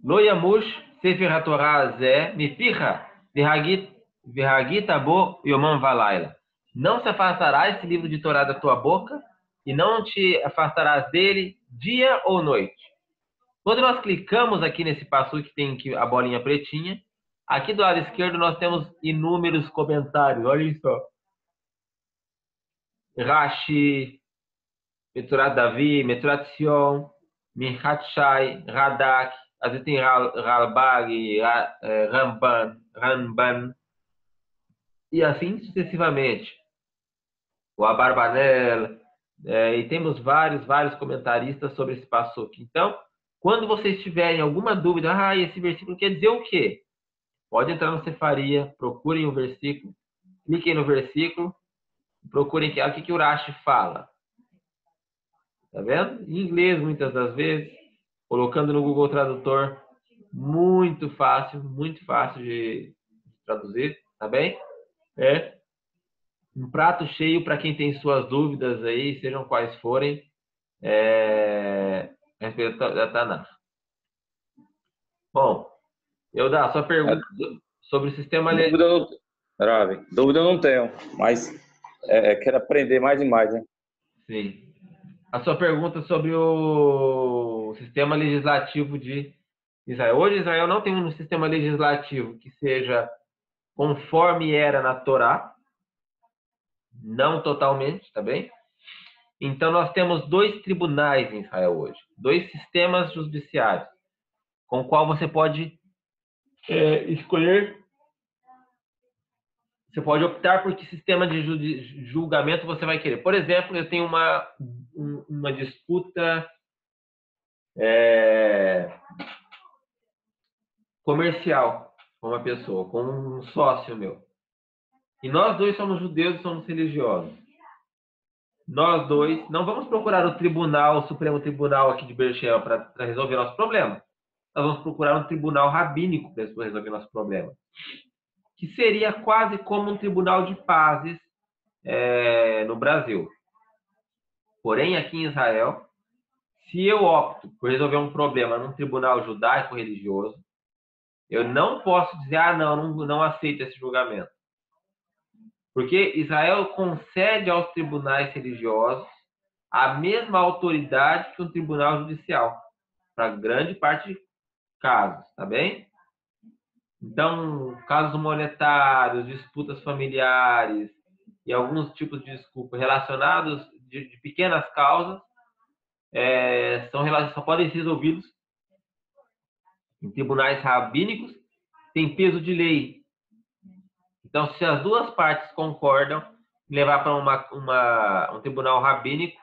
Lo yamush sefer haTorah zeh mipicha v'hagita bo yomam v'layla. Não se afastará esse livro de Torá da tua boca e não te afastarás dele dia ou noite. Quando nós clicamos aqui nesse passo que tem aqui a bolinha pretinha, aqui do lado esquerdo nós temos inúmeros comentários. Olha só. Rashi, Meturat Davi, Meturat Sion, Mirchat Shai, Radak, às vezes tem Ralbag, Ramban, e assim sucessivamente. O Abarbanel, e temos vários comentaristas sobre esse passo. Então, quando vocês tiverem alguma dúvida, esse versículo quer dizer o quê? Pode entrar no Cefaria, procurem o versículo, cliquem no versículo, procurem o que o Rashi fala. Tá vendo? Em inglês, muitas das vezes, colocando no Google Tradutor, muito fácil de traduzir, tá bem? Um prato cheio para quem tem suas dúvidas aí, sejam quais forem, a respeito da Tanakh. Bom, eu dou a sua pergunta sobre o sistema... Dúvida eu não tenho, mas quero aprender mais e mais, né? Sim. A sua pergunta sobre o sistema legislativo de Israel. Hoje, Israel não tem um sistema legislativo que seja conforme era na Torá, não totalmente, tá bem? Então, nós temos 2 tribunais em Israel hoje, 2 sistemas judiciários, com o qual você pode escolher. Você pode optar por que sistema de julgamento você vai querer. Por exemplo, eu tenho uma disputa comercial com uma pessoa, com um sócio meu. E nós dois somos judeus e somos religiosos. Nós dois não vamos procurar o Supremo Tribunal aqui de Beersheba para resolver nosso problema. Nós vamos procurar um tribunal rabínico para resolver nosso problema, que seria quase como um tribunal de pazes no Brasil. Porém, aqui em Israel, se eu opto por resolver um problema num tribunal judaico-religioso, eu não posso dizer, não aceito esse julgamento. Porque Israel concede aos tribunais religiosos a mesma autoridade que um tribunal judicial, para grande parte de casos, tá bem? Então, casos monetários, disputas familiares e alguns tipos de desculpa relacionados de pequenas causas só podem ser resolvidos em tribunais rabínicos, tem peso de lei. Então, se as duas partes concordam em levar para um tribunal rabínico,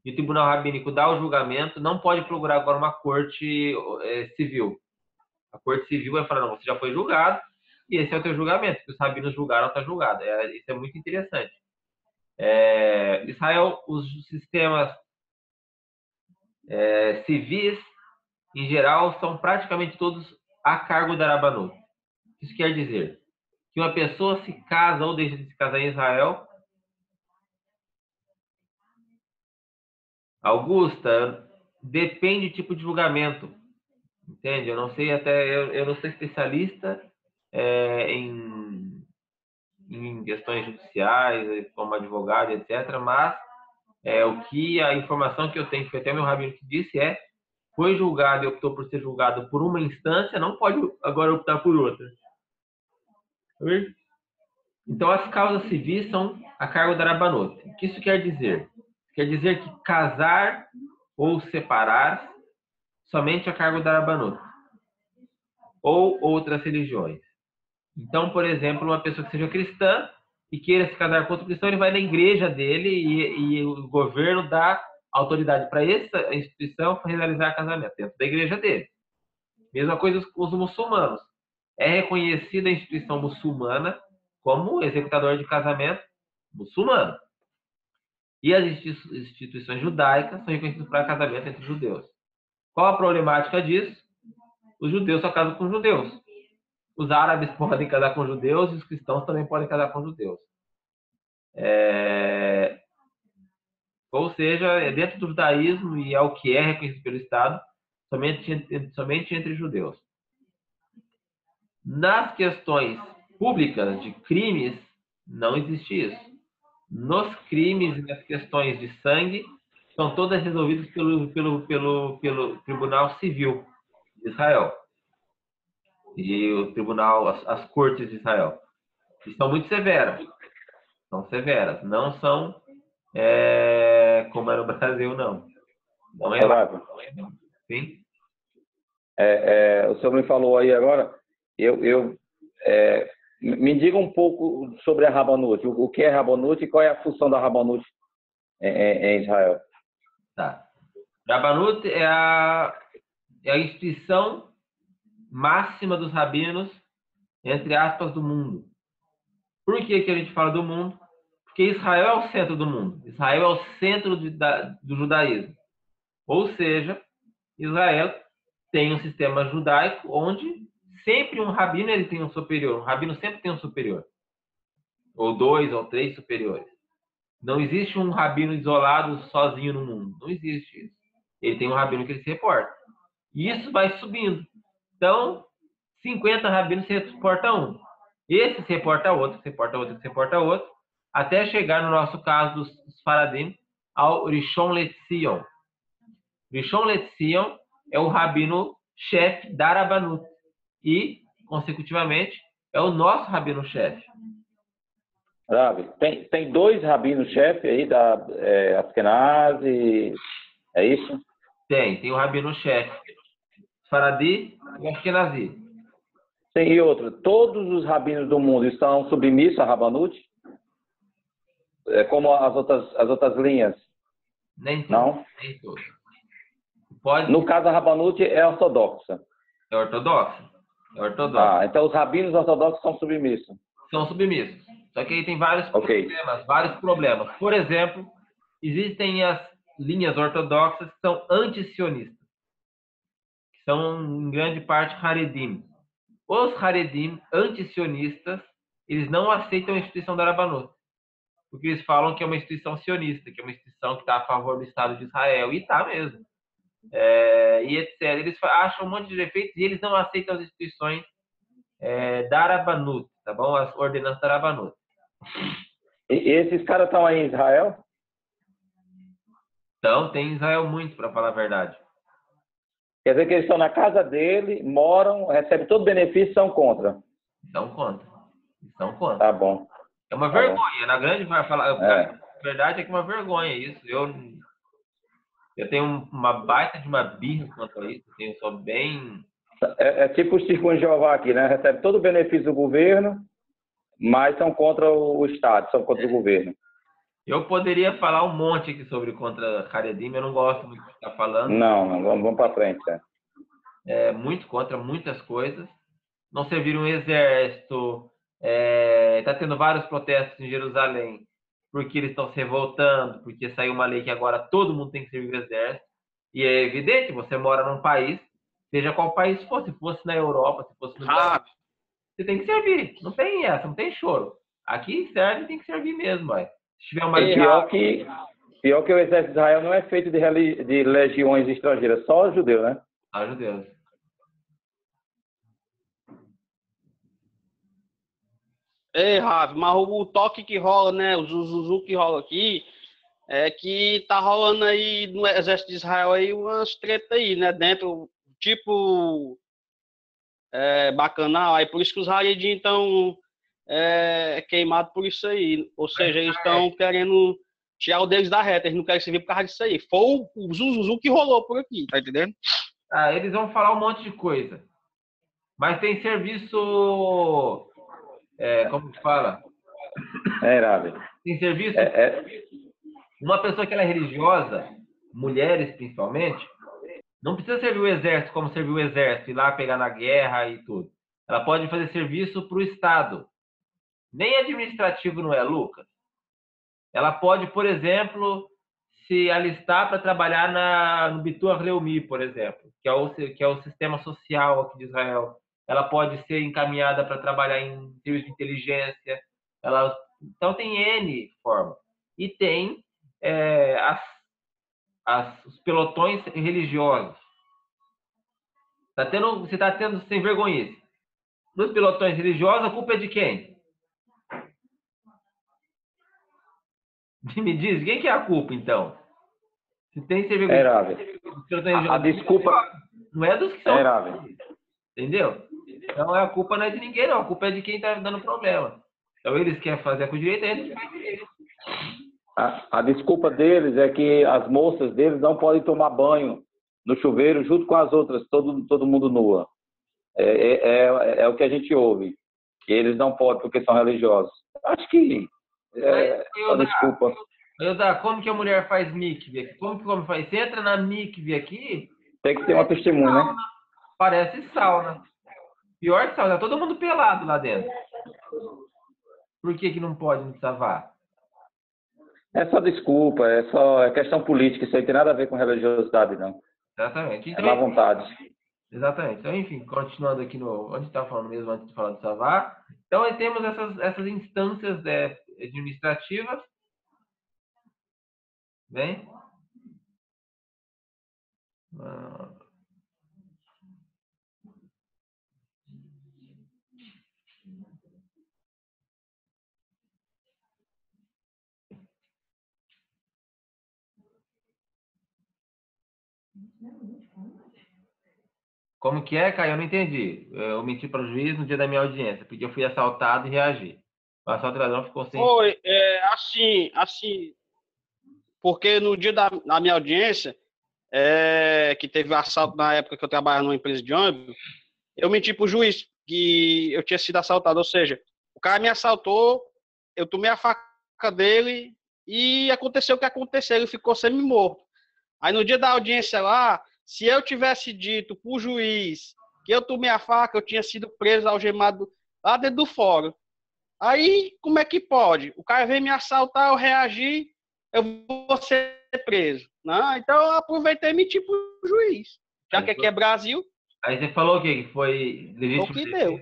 e o tribunal rabínico dá o julgamento, não pode procurar agora uma corte civil. A corte civil vai falar, não, você já foi julgado, e esse é o teu julgamento. Que os rabinos julgaram, está julgado. Isso é muito interessante. Israel, os sistemas civis, em geral, são praticamente todos a cargo da Rabanut. Isso quer dizer que uma pessoa se casa ou deixa de se casar em Israel. Augusta, depende do tipo de julgamento, entende? Eu não sei eu não sou especialista em questões judiciais, como advogado, etc. Mas a informação que eu tenho, que foi até meu rabino que disse, foi julgado e optou por ser julgado por uma instância, não pode agora optar por outra. Então, as causas civis são a cargo da Rabanut. O que isso quer dizer? Quer dizer que casar ou separar somente a cargo da Rabanut. Ou outras religiões. Então, por exemplo, uma pessoa que seja cristã e queira se casar com outro cristão, ele vai na igreja dele e o governo dá autoridade para essa instituição para realizar casamento dentro da igreja dele. Mesma coisa com os muçulmanos. É reconhecida a instituição muçulmana como executador de casamento muçulmano. E as instituições judaicas são reconhecidas para casamento entre judeus. Qual a problemática disso? Os judeus só casam com judeus. Os árabes podem casar com judeus e os cristãos também podem casar com judeus. Ou seja, é dentro do judaísmo e é o que é reconhecido pelo Estado, somente entre judeus. Nas questões públicas de crimes, não existe isso. Nos crimes e nas questões de sangue, são todas resolvidas pelo Tribunal Civil de Israel. E o tribunal, as cortes de Israel. E são muito severas. São severas. Não são como é no Brasil, não. Não é lá. Sim? O senhor me falou aí agora, me diga um pouco sobre a Rabanut. O que é Rabanut e qual é a função da Rabanut em Israel? Tá. Rabanut é a instituição máxima dos rabinos, entre aspas, do mundo. Por que a gente fala do mundo? Porque Israel é o centro do mundo. Israel é o centro do judaísmo. Ou seja, Israel tem um sistema judaico onde sempre um rabino ele tem um superior. Um rabino sempre tem um superior. Ou 2 ou 3 superiores. Não existe um rabino isolado sozinho no mundo. Não existe isso. Ele tem um rabino que ele se reporta. E isso vai subindo. Então, 50 rabinos se reporta um. Esse se reporta outro, se reporta outro, se reporta outro, até chegar, no nosso caso dos Faradim, ao Rishon LeZion. Rishon LeZion é o rabino-chefe da Rabanut. E, consecutivamente, é o nosso rabino-chefe. Rabi, tem 2 rabinos-chefe aí da Askenazi, é isso? Tem o rabino-chefe Faradi e Ashkenazi. Sim, e outro, todos os rabinos do mundo estão submissos à Rabanut? Como as outras linhas? Nem todos. Não? Nem todos. No caso, a Rabanut é ortodoxa. É ortodoxa. Ah, então os rabinos ortodoxos são submissos. São submissos. Só que aí tem vários problemas. Por exemplo, existem as linhas ortodoxas que são anti-sionistas, que são, em grande parte, Haredim. Os Haredim anti-sionistas, eles não aceitam a instituição da Rabanut, porque eles falam que é uma instituição sionista, que é uma instituição que está a favor do Estado de Israel, e está mesmo. E etc. Eles acham um monte de defeitos e eles não aceitam as instituições da Rabanut, tá bom? As ordenanças da Rabanut. E esses caras estão aí em Israel? Então, tem em Israel muito, para falar a verdade. Quer dizer que eles estão na casa dele, moram, recebem todo o benefício e são contra. Estão contra. Estão contra. Tá bom. É uma Tá vergonha. Na grande vai falar. É. A verdade é que é uma vergonha isso. Eu tenho uma baita de uma birra quanto a isso. Eu sou bem. É tipo os testemunhos de Jeová aqui, né? Recebe todo o benefício do governo, mas são contra o Estado, são contra o governo. Eu poderia falar um monte aqui sobre contra Haredim, eu não gosto muito de estar falando. Não, vamos para frente. É muito contra muitas coisas. Não serviram um exército. Está tendo vários protestos em Jerusalém porque eles estão se revoltando, porque saiu uma lei que agora todo mundo tem que servir o exército. E é evidente, você mora num país, seja qual país for, se fosse na Europa, se fosse no Brasil, você tem que servir. Não tem essa, não tem choro. Aqui serve, tem que servir mesmo, vai. Se tiver uma pior que o exército de Israel não é feito de legiões estrangeiras, só judeu, né? Só judeus. Ei, Rafa, mas o toque que rola, né? O zuzuzu que rola aqui é que tá rolando aí no exército de Israel aí umas tretas aí, né? Dentro, tipo, bacanal. Aí por isso que os Haredim estão queimados por isso aí. Ou seja, eles estão querendo tirar o deles da reta. Eles não querem servir por causa disso aí. Foi o zuzuzu que rolou por aqui, tá entendendo? Eles vão falar um monte de coisa. Mas tem serviço... como que fala? Rabi. Tem serviço... Uma pessoa que ela é religiosa, mulheres principalmente, não precisa servir o exército como serviu o exército, ir lá pegar na guerra e tudo. Ela pode fazer serviço para o Estado. Nem administrativo não é, Lucas. Ela pode, por exemplo, se alistar para trabalhar no Bitur Leumi, por exemplo, que é o sistema social aqui de Israel. Ela pode ser encaminhada para trabalhar em serviço de inteligência. Então, tem N formas. E tem os pelotões religiosos. Você está tendo sem vergonhice. Nos pelotões religiosos, a culpa é de quem? Me diz, quem que é a culpa, então? Se tem sem vergonhice. A desculpa... Não é dos que são. Rabi. Entendeu? Então, a culpa não é de ninguém, não. A culpa é de quem está dando problema. Então, eles querem fazer com direito, eles fazem direito. A desculpa deles é que as moças deles não podem tomar banho no chuveiro junto com as outras, todo mundo nua. É o que a gente ouve. Que eles não podem porque são religiosos. Acho que só desculpa. Como que a mulher faz mikve aqui? Como que o homem faz? Você entra na mikve aqui... Tem que ter uma testemunha, né? Parece sauna. Pior que sauna. Tá todo mundo pelado lá dentro. Por que não pode no Savá? É só desculpa, é questão política, isso aí tem nada a ver com religiosidade, não. Exatamente. Então, é má vontade. Exatamente. Então, enfim, continuando aqui onde estava falando mesmo antes de falar do Savá. Então, aí temos essas instâncias administrativas. Bem? Como que é, Caio? Eu não entendi. Eu menti para o juiz no dia da minha audiência, porque eu fui assaltado e reagi. O assaltador ficou sem... Foi, assim, porque no dia da minha audiência, que teve assalto na época que eu trabalhava numa empresa de ônibus, eu menti para o juiz que eu tinha sido assaltado, ou seja, o cara me assaltou, eu tomei a faca dele e aconteceu o que aconteceu, ele ficou semi-morto. Aí no dia da audiência lá, se eu tivesse dito para o juiz que eu tomei a faca, eu tinha sido preso, algemado lá dentro do fórum. Aí, como é que pode? O cara veio me assaltar, eu reagi, eu vou ser preso. Não, então eu aproveitei e menti para o juiz. Já que aqui é Brasil. Aí você falou o quê? Que foi legítimo? O que deu.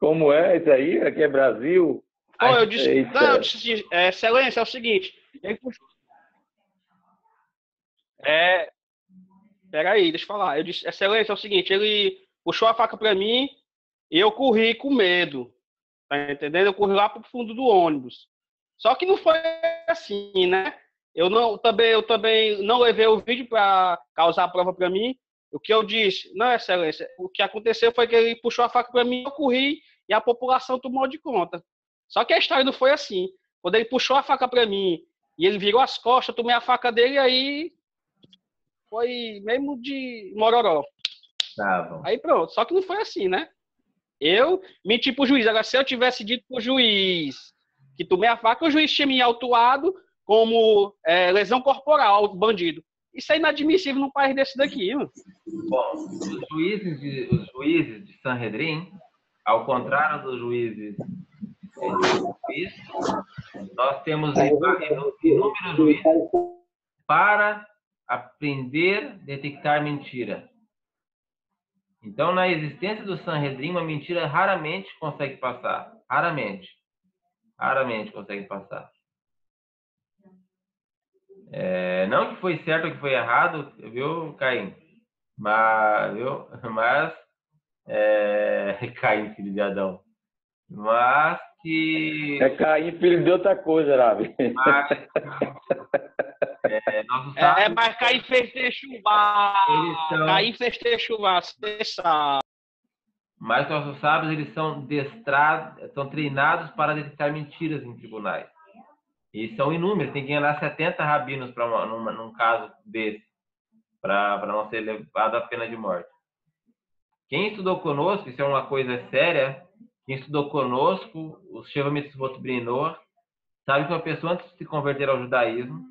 Como é isso aí? Aqui é Brasil? Eu disse, não, eu disse assim, excelência, é o seguinte. Ele puxou. Peraí, deixa eu falar. Eu disse, excelência, é o seguinte, ele puxou a faca para mim e eu corri com medo. Tá entendendo? Eu corri lá pro fundo do ônibus. Só que não foi assim, né? eu também não levei o vídeo para causar prova para mim. O que eu disse, não, excelência, o que aconteceu foi que ele puxou a faca para mim, eu corri e a população tomou de conta. Só que a história não foi assim. Quando ele puxou a faca para mim e ele virou as costas, eu tomei a faca dele e aí foi mesmo de mororó. Tá bom. Aí pronto, só que não foi assim, né? Eu menti pro juiz. Agora, se eu tivesse dito pro juiz que tomei a faca, o juiz tinha me autuado como lesão corporal ao bandido. Isso é inadmissível num país desse daqui, mano. Bom, os juízes de Sanhedrin, ao contrário dos juízes nós temos inúmeros juízes para aprender a detectar mentira. Então, na existência do Sanhedrin, uma mentira raramente consegue passar. Raramente consegue passar. Não que foi certo ou que foi errado, viu, Caim? Mas Caim, filho de Adão. Mas que... Caim, filho de outra coisa, Rabi. Mas Caim fez chuvar. Caim fez chuvar, você sabe. Mas nossos sábios, eles são treinados para detectar mentiras em tribunais. E são inúmeros, tem que ganhar 70 rabinos num caso desse, para não ser levado à pena de morte. Quem estudou conosco, isso é uma coisa séria, quem estudou conosco, o Sheva Mitzvot Bnei Noach, sabe que uma pessoa, antes de se converter ao judaísmo,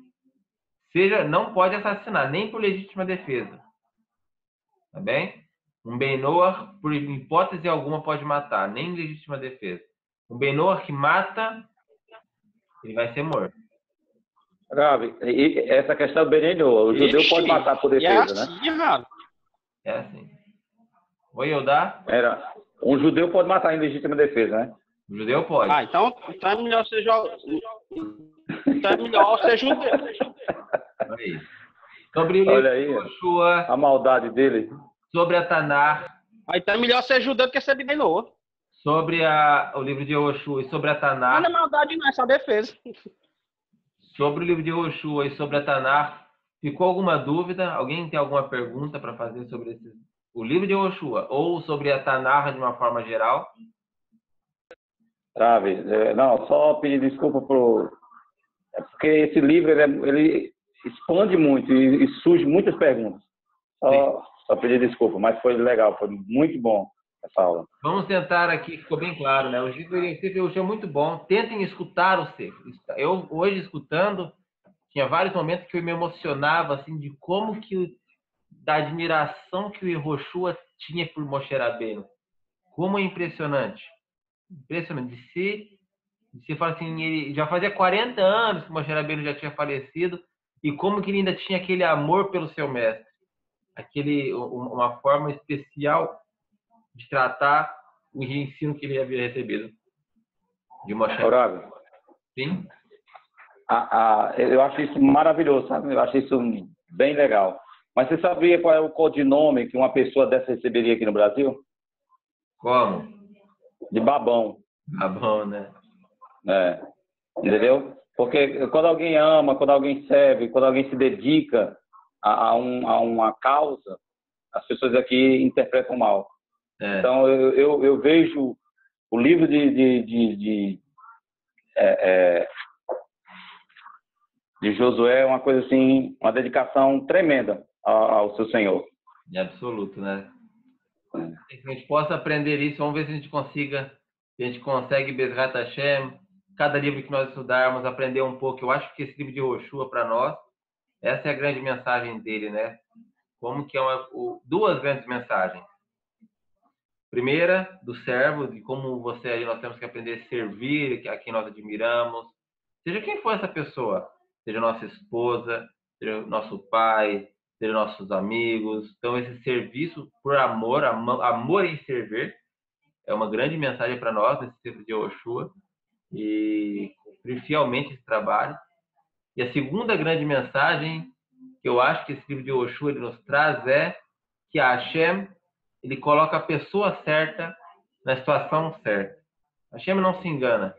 não pode assassinar, nem por legítima defesa. Tá bem? Um Bnei Noach, por hipótese alguma, pode matar, nem legítima defesa. Um Bnei Noach que mata, ele vai ser morto. Rabi, essa questão do Bnei Noach, o judeu pode matar por defesa, né? É assim. Oi, Eudá? Um judeu pode matar em legítima defesa, né? O judeu pode. Então é melhor ser judeu. Aí. Sobre o Olha aí, Yoshua, a maldade dele. Sobre a Tanar. Então é melhor ser judeu do que ser Bnei Noach. Sobre o livro de Yoshua e sobre a Tanar. Não é maldade, não, é só defesa. Sobre o livro de Yoshua e sobre a Tanar, ficou alguma dúvida? Alguém tem alguma pergunta para fazer sobre o livro de Yoshua ou sobre a Tanar de uma forma geral? Rabi, não, só pedir desculpa porque esse livro ele expande muito e surge muitas perguntas. Só pedir desculpa, mas foi legal, foi muito bom essa aula. Vamos tentar aqui, ficou bem claro, né? O Sefer Yoshua é muito bom. Tentem escutar o Sefer. Eu, hoje, escutando, tinha vários momentos que eu me emocionava, assim, de como da admiração que o Yoshua tinha por Moshe Rabbeinu. Como é impressionante. Impressionante. De se falar assim, ele já fazia 40 anos que o Moshe Rabbeinu já tinha falecido e como que ele ainda tinha aquele amor pelo seu mestre. Uma forma especial de tratar o ensino que ele havia recebido de Moshe. Sim? Eu acho isso maravilhoso, sabe? Eu acho isso bem legal. Mas você sabia qual é o codinome que uma pessoa dessa receberia aqui no Brasil? Como? De babão. Babão, né? Entendeu? Porque quando alguém ama, quando alguém serve, quando alguém se dedica a uma causa, as pessoas aqui interpretam mal. Então, eu vejo o livro de Josué uma coisa assim, uma dedicação tremenda ao seu Senhor. Em absoluto, né? Que a gente possa aprender isso, vamos ver se a gente consegue, Bezrat Hashem, cada livro que nós estudarmos, aprender um pouco. Eu acho que esse livro de Yoshua, para nós, essa é a grande mensagem dele, né? Como que duas grandes mensagens. Primeira, do servo, de como nós temos que aprender a servir a quem nós admiramos. Seja quem for essa pessoa, seja nossa esposa, seja nosso pai, seja nossos amigos. Então, esse serviço por amor em servir, é uma grande mensagem para nós, nesse tempo de Yoshua, e cumprir fielmente esse trabalho. E a segunda grande mensagem que eu acho que esse livro de Yoshua ele nos traz é que a Hashem, ele coloca a pessoa certa na situação certa. A Hashem não se engana.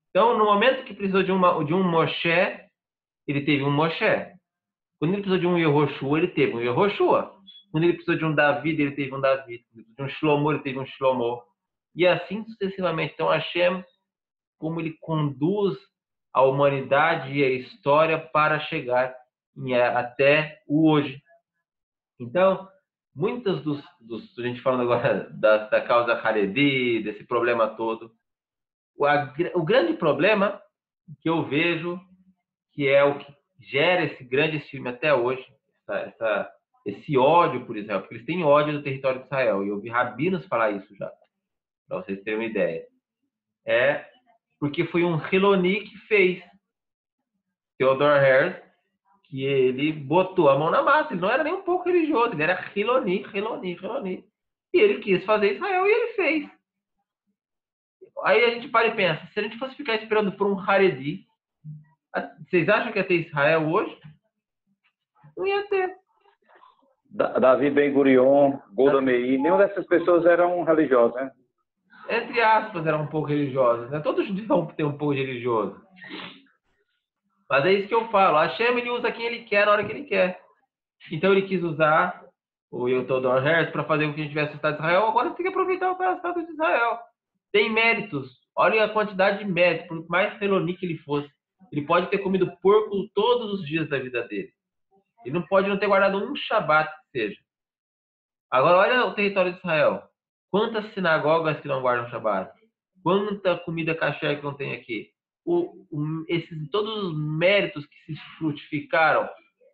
Então, no momento que precisou de um Moshe, ele teve um Moshe. Quando ele precisou de um Yehoshua, ele teve um Yehoshua. Quando ele precisou de um David, ele teve um David. Quando ele precisou de um Shlomo, ele teve um Shlomo. E assim sucessivamente. Então, Hashem, como ele conduz a humanidade e a história para chegar até o hoje. Então, muitas a gente falando agora da causa Haredi, desse problema todo, o grande problema que eu vejo, que é o que gera esse grande filme até hoje, esse ódio por Israel, porque eles têm ódio do território de Israel, e eu vi rabinos falar isso já, para vocês terem uma ideia. É porque foi um Hiloni que fez, Theodor Herzl, que ele botou a mão na massa, ele não era nem um pouco religioso, ele era Hiloni. E ele quis fazer Israel e ele fez. Aí a gente para e pensa, se a gente fosse ficar esperando por um Haredi, vocês acham que ia ter Israel hoje? Não ia ter. Davi Ben-Gurion, Golda Meir, nenhuma dessas pessoas eram religiosas, né? Entre aspas, eram um pouco religiosas, né? Todos vão ter um pouco de religioso. Mas é isso que eu falo. A Hashem, ele usa quem ele quer na hora que ele quer. Então ele quis usar o Theodor Herzl para fazer com que a gente tivesse o Estado de Israel. Agora tem que aproveitar o Estado de Israel. Tem méritos. Olha a quantidade de méritos. Por mais Heloni que ele fosse, ele pode ter comido porco todos os dias da vida dele. Ele não pode não ter guardado um Shabat que seja. Agora olha o território de Israel. Quantas sinagogas que não guardam Shabat? Quanta comida kasher que não tem aqui? Todos os méritos que se frutificaram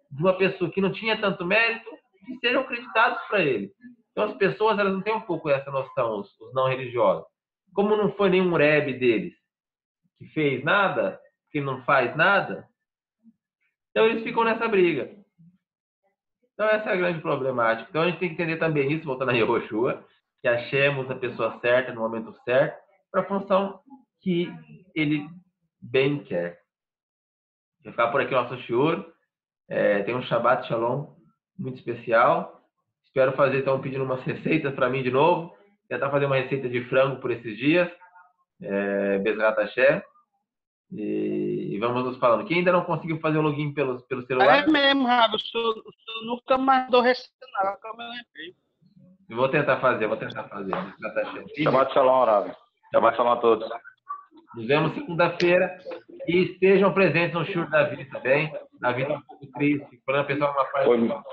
de uma pessoa que não tinha tanto mérito, que sejam acreditados para ele. Então as pessoas, elas não têm um pouco essa noção, os não religiosos. Como não foi nenhum Rebbe deles que fez nada, que não faz nada, então eles ficam nessa briga. Então essa é a grande problemática. Então a gente tem que entender também isso, voltando a Yehoshua, que achemos a pessoa certa no momento certo, para a função que ele bem quer. Vou ficar por aqui o nosso shiur. Tem um Shabbat Shalom muito especial. Espero fazer, então, pedindo umas receitas para mim de novo. Tentar fazer uma receita de frango por esses dias. Bezrat Hashem. E vamos nos falando. Quem ainda não conseguiu fazer o login pelo celular... É mesmo, Rabi. Eu nunca mais dou receita, não. Eu vou tentar fazer. Shabbat Shalom, Rabi. Shabbat Shalom a todos. Nos vemos segunda-feira e estejam presentes no shiur da vida, tá bem? A vida é um pouco triste. Quando a pessoa uma parte...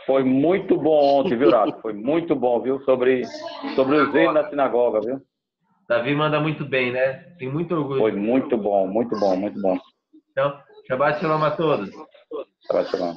Foi muito bom ontem, viu, Rabi? Foi muito bom, viu? Sobre o zelo na sinagoga, viu? Davi manda muito bem, né? Tem muito orgulho. Foi muito bom. Então, Shabbat Shalom a todos. Shabbat Shalom.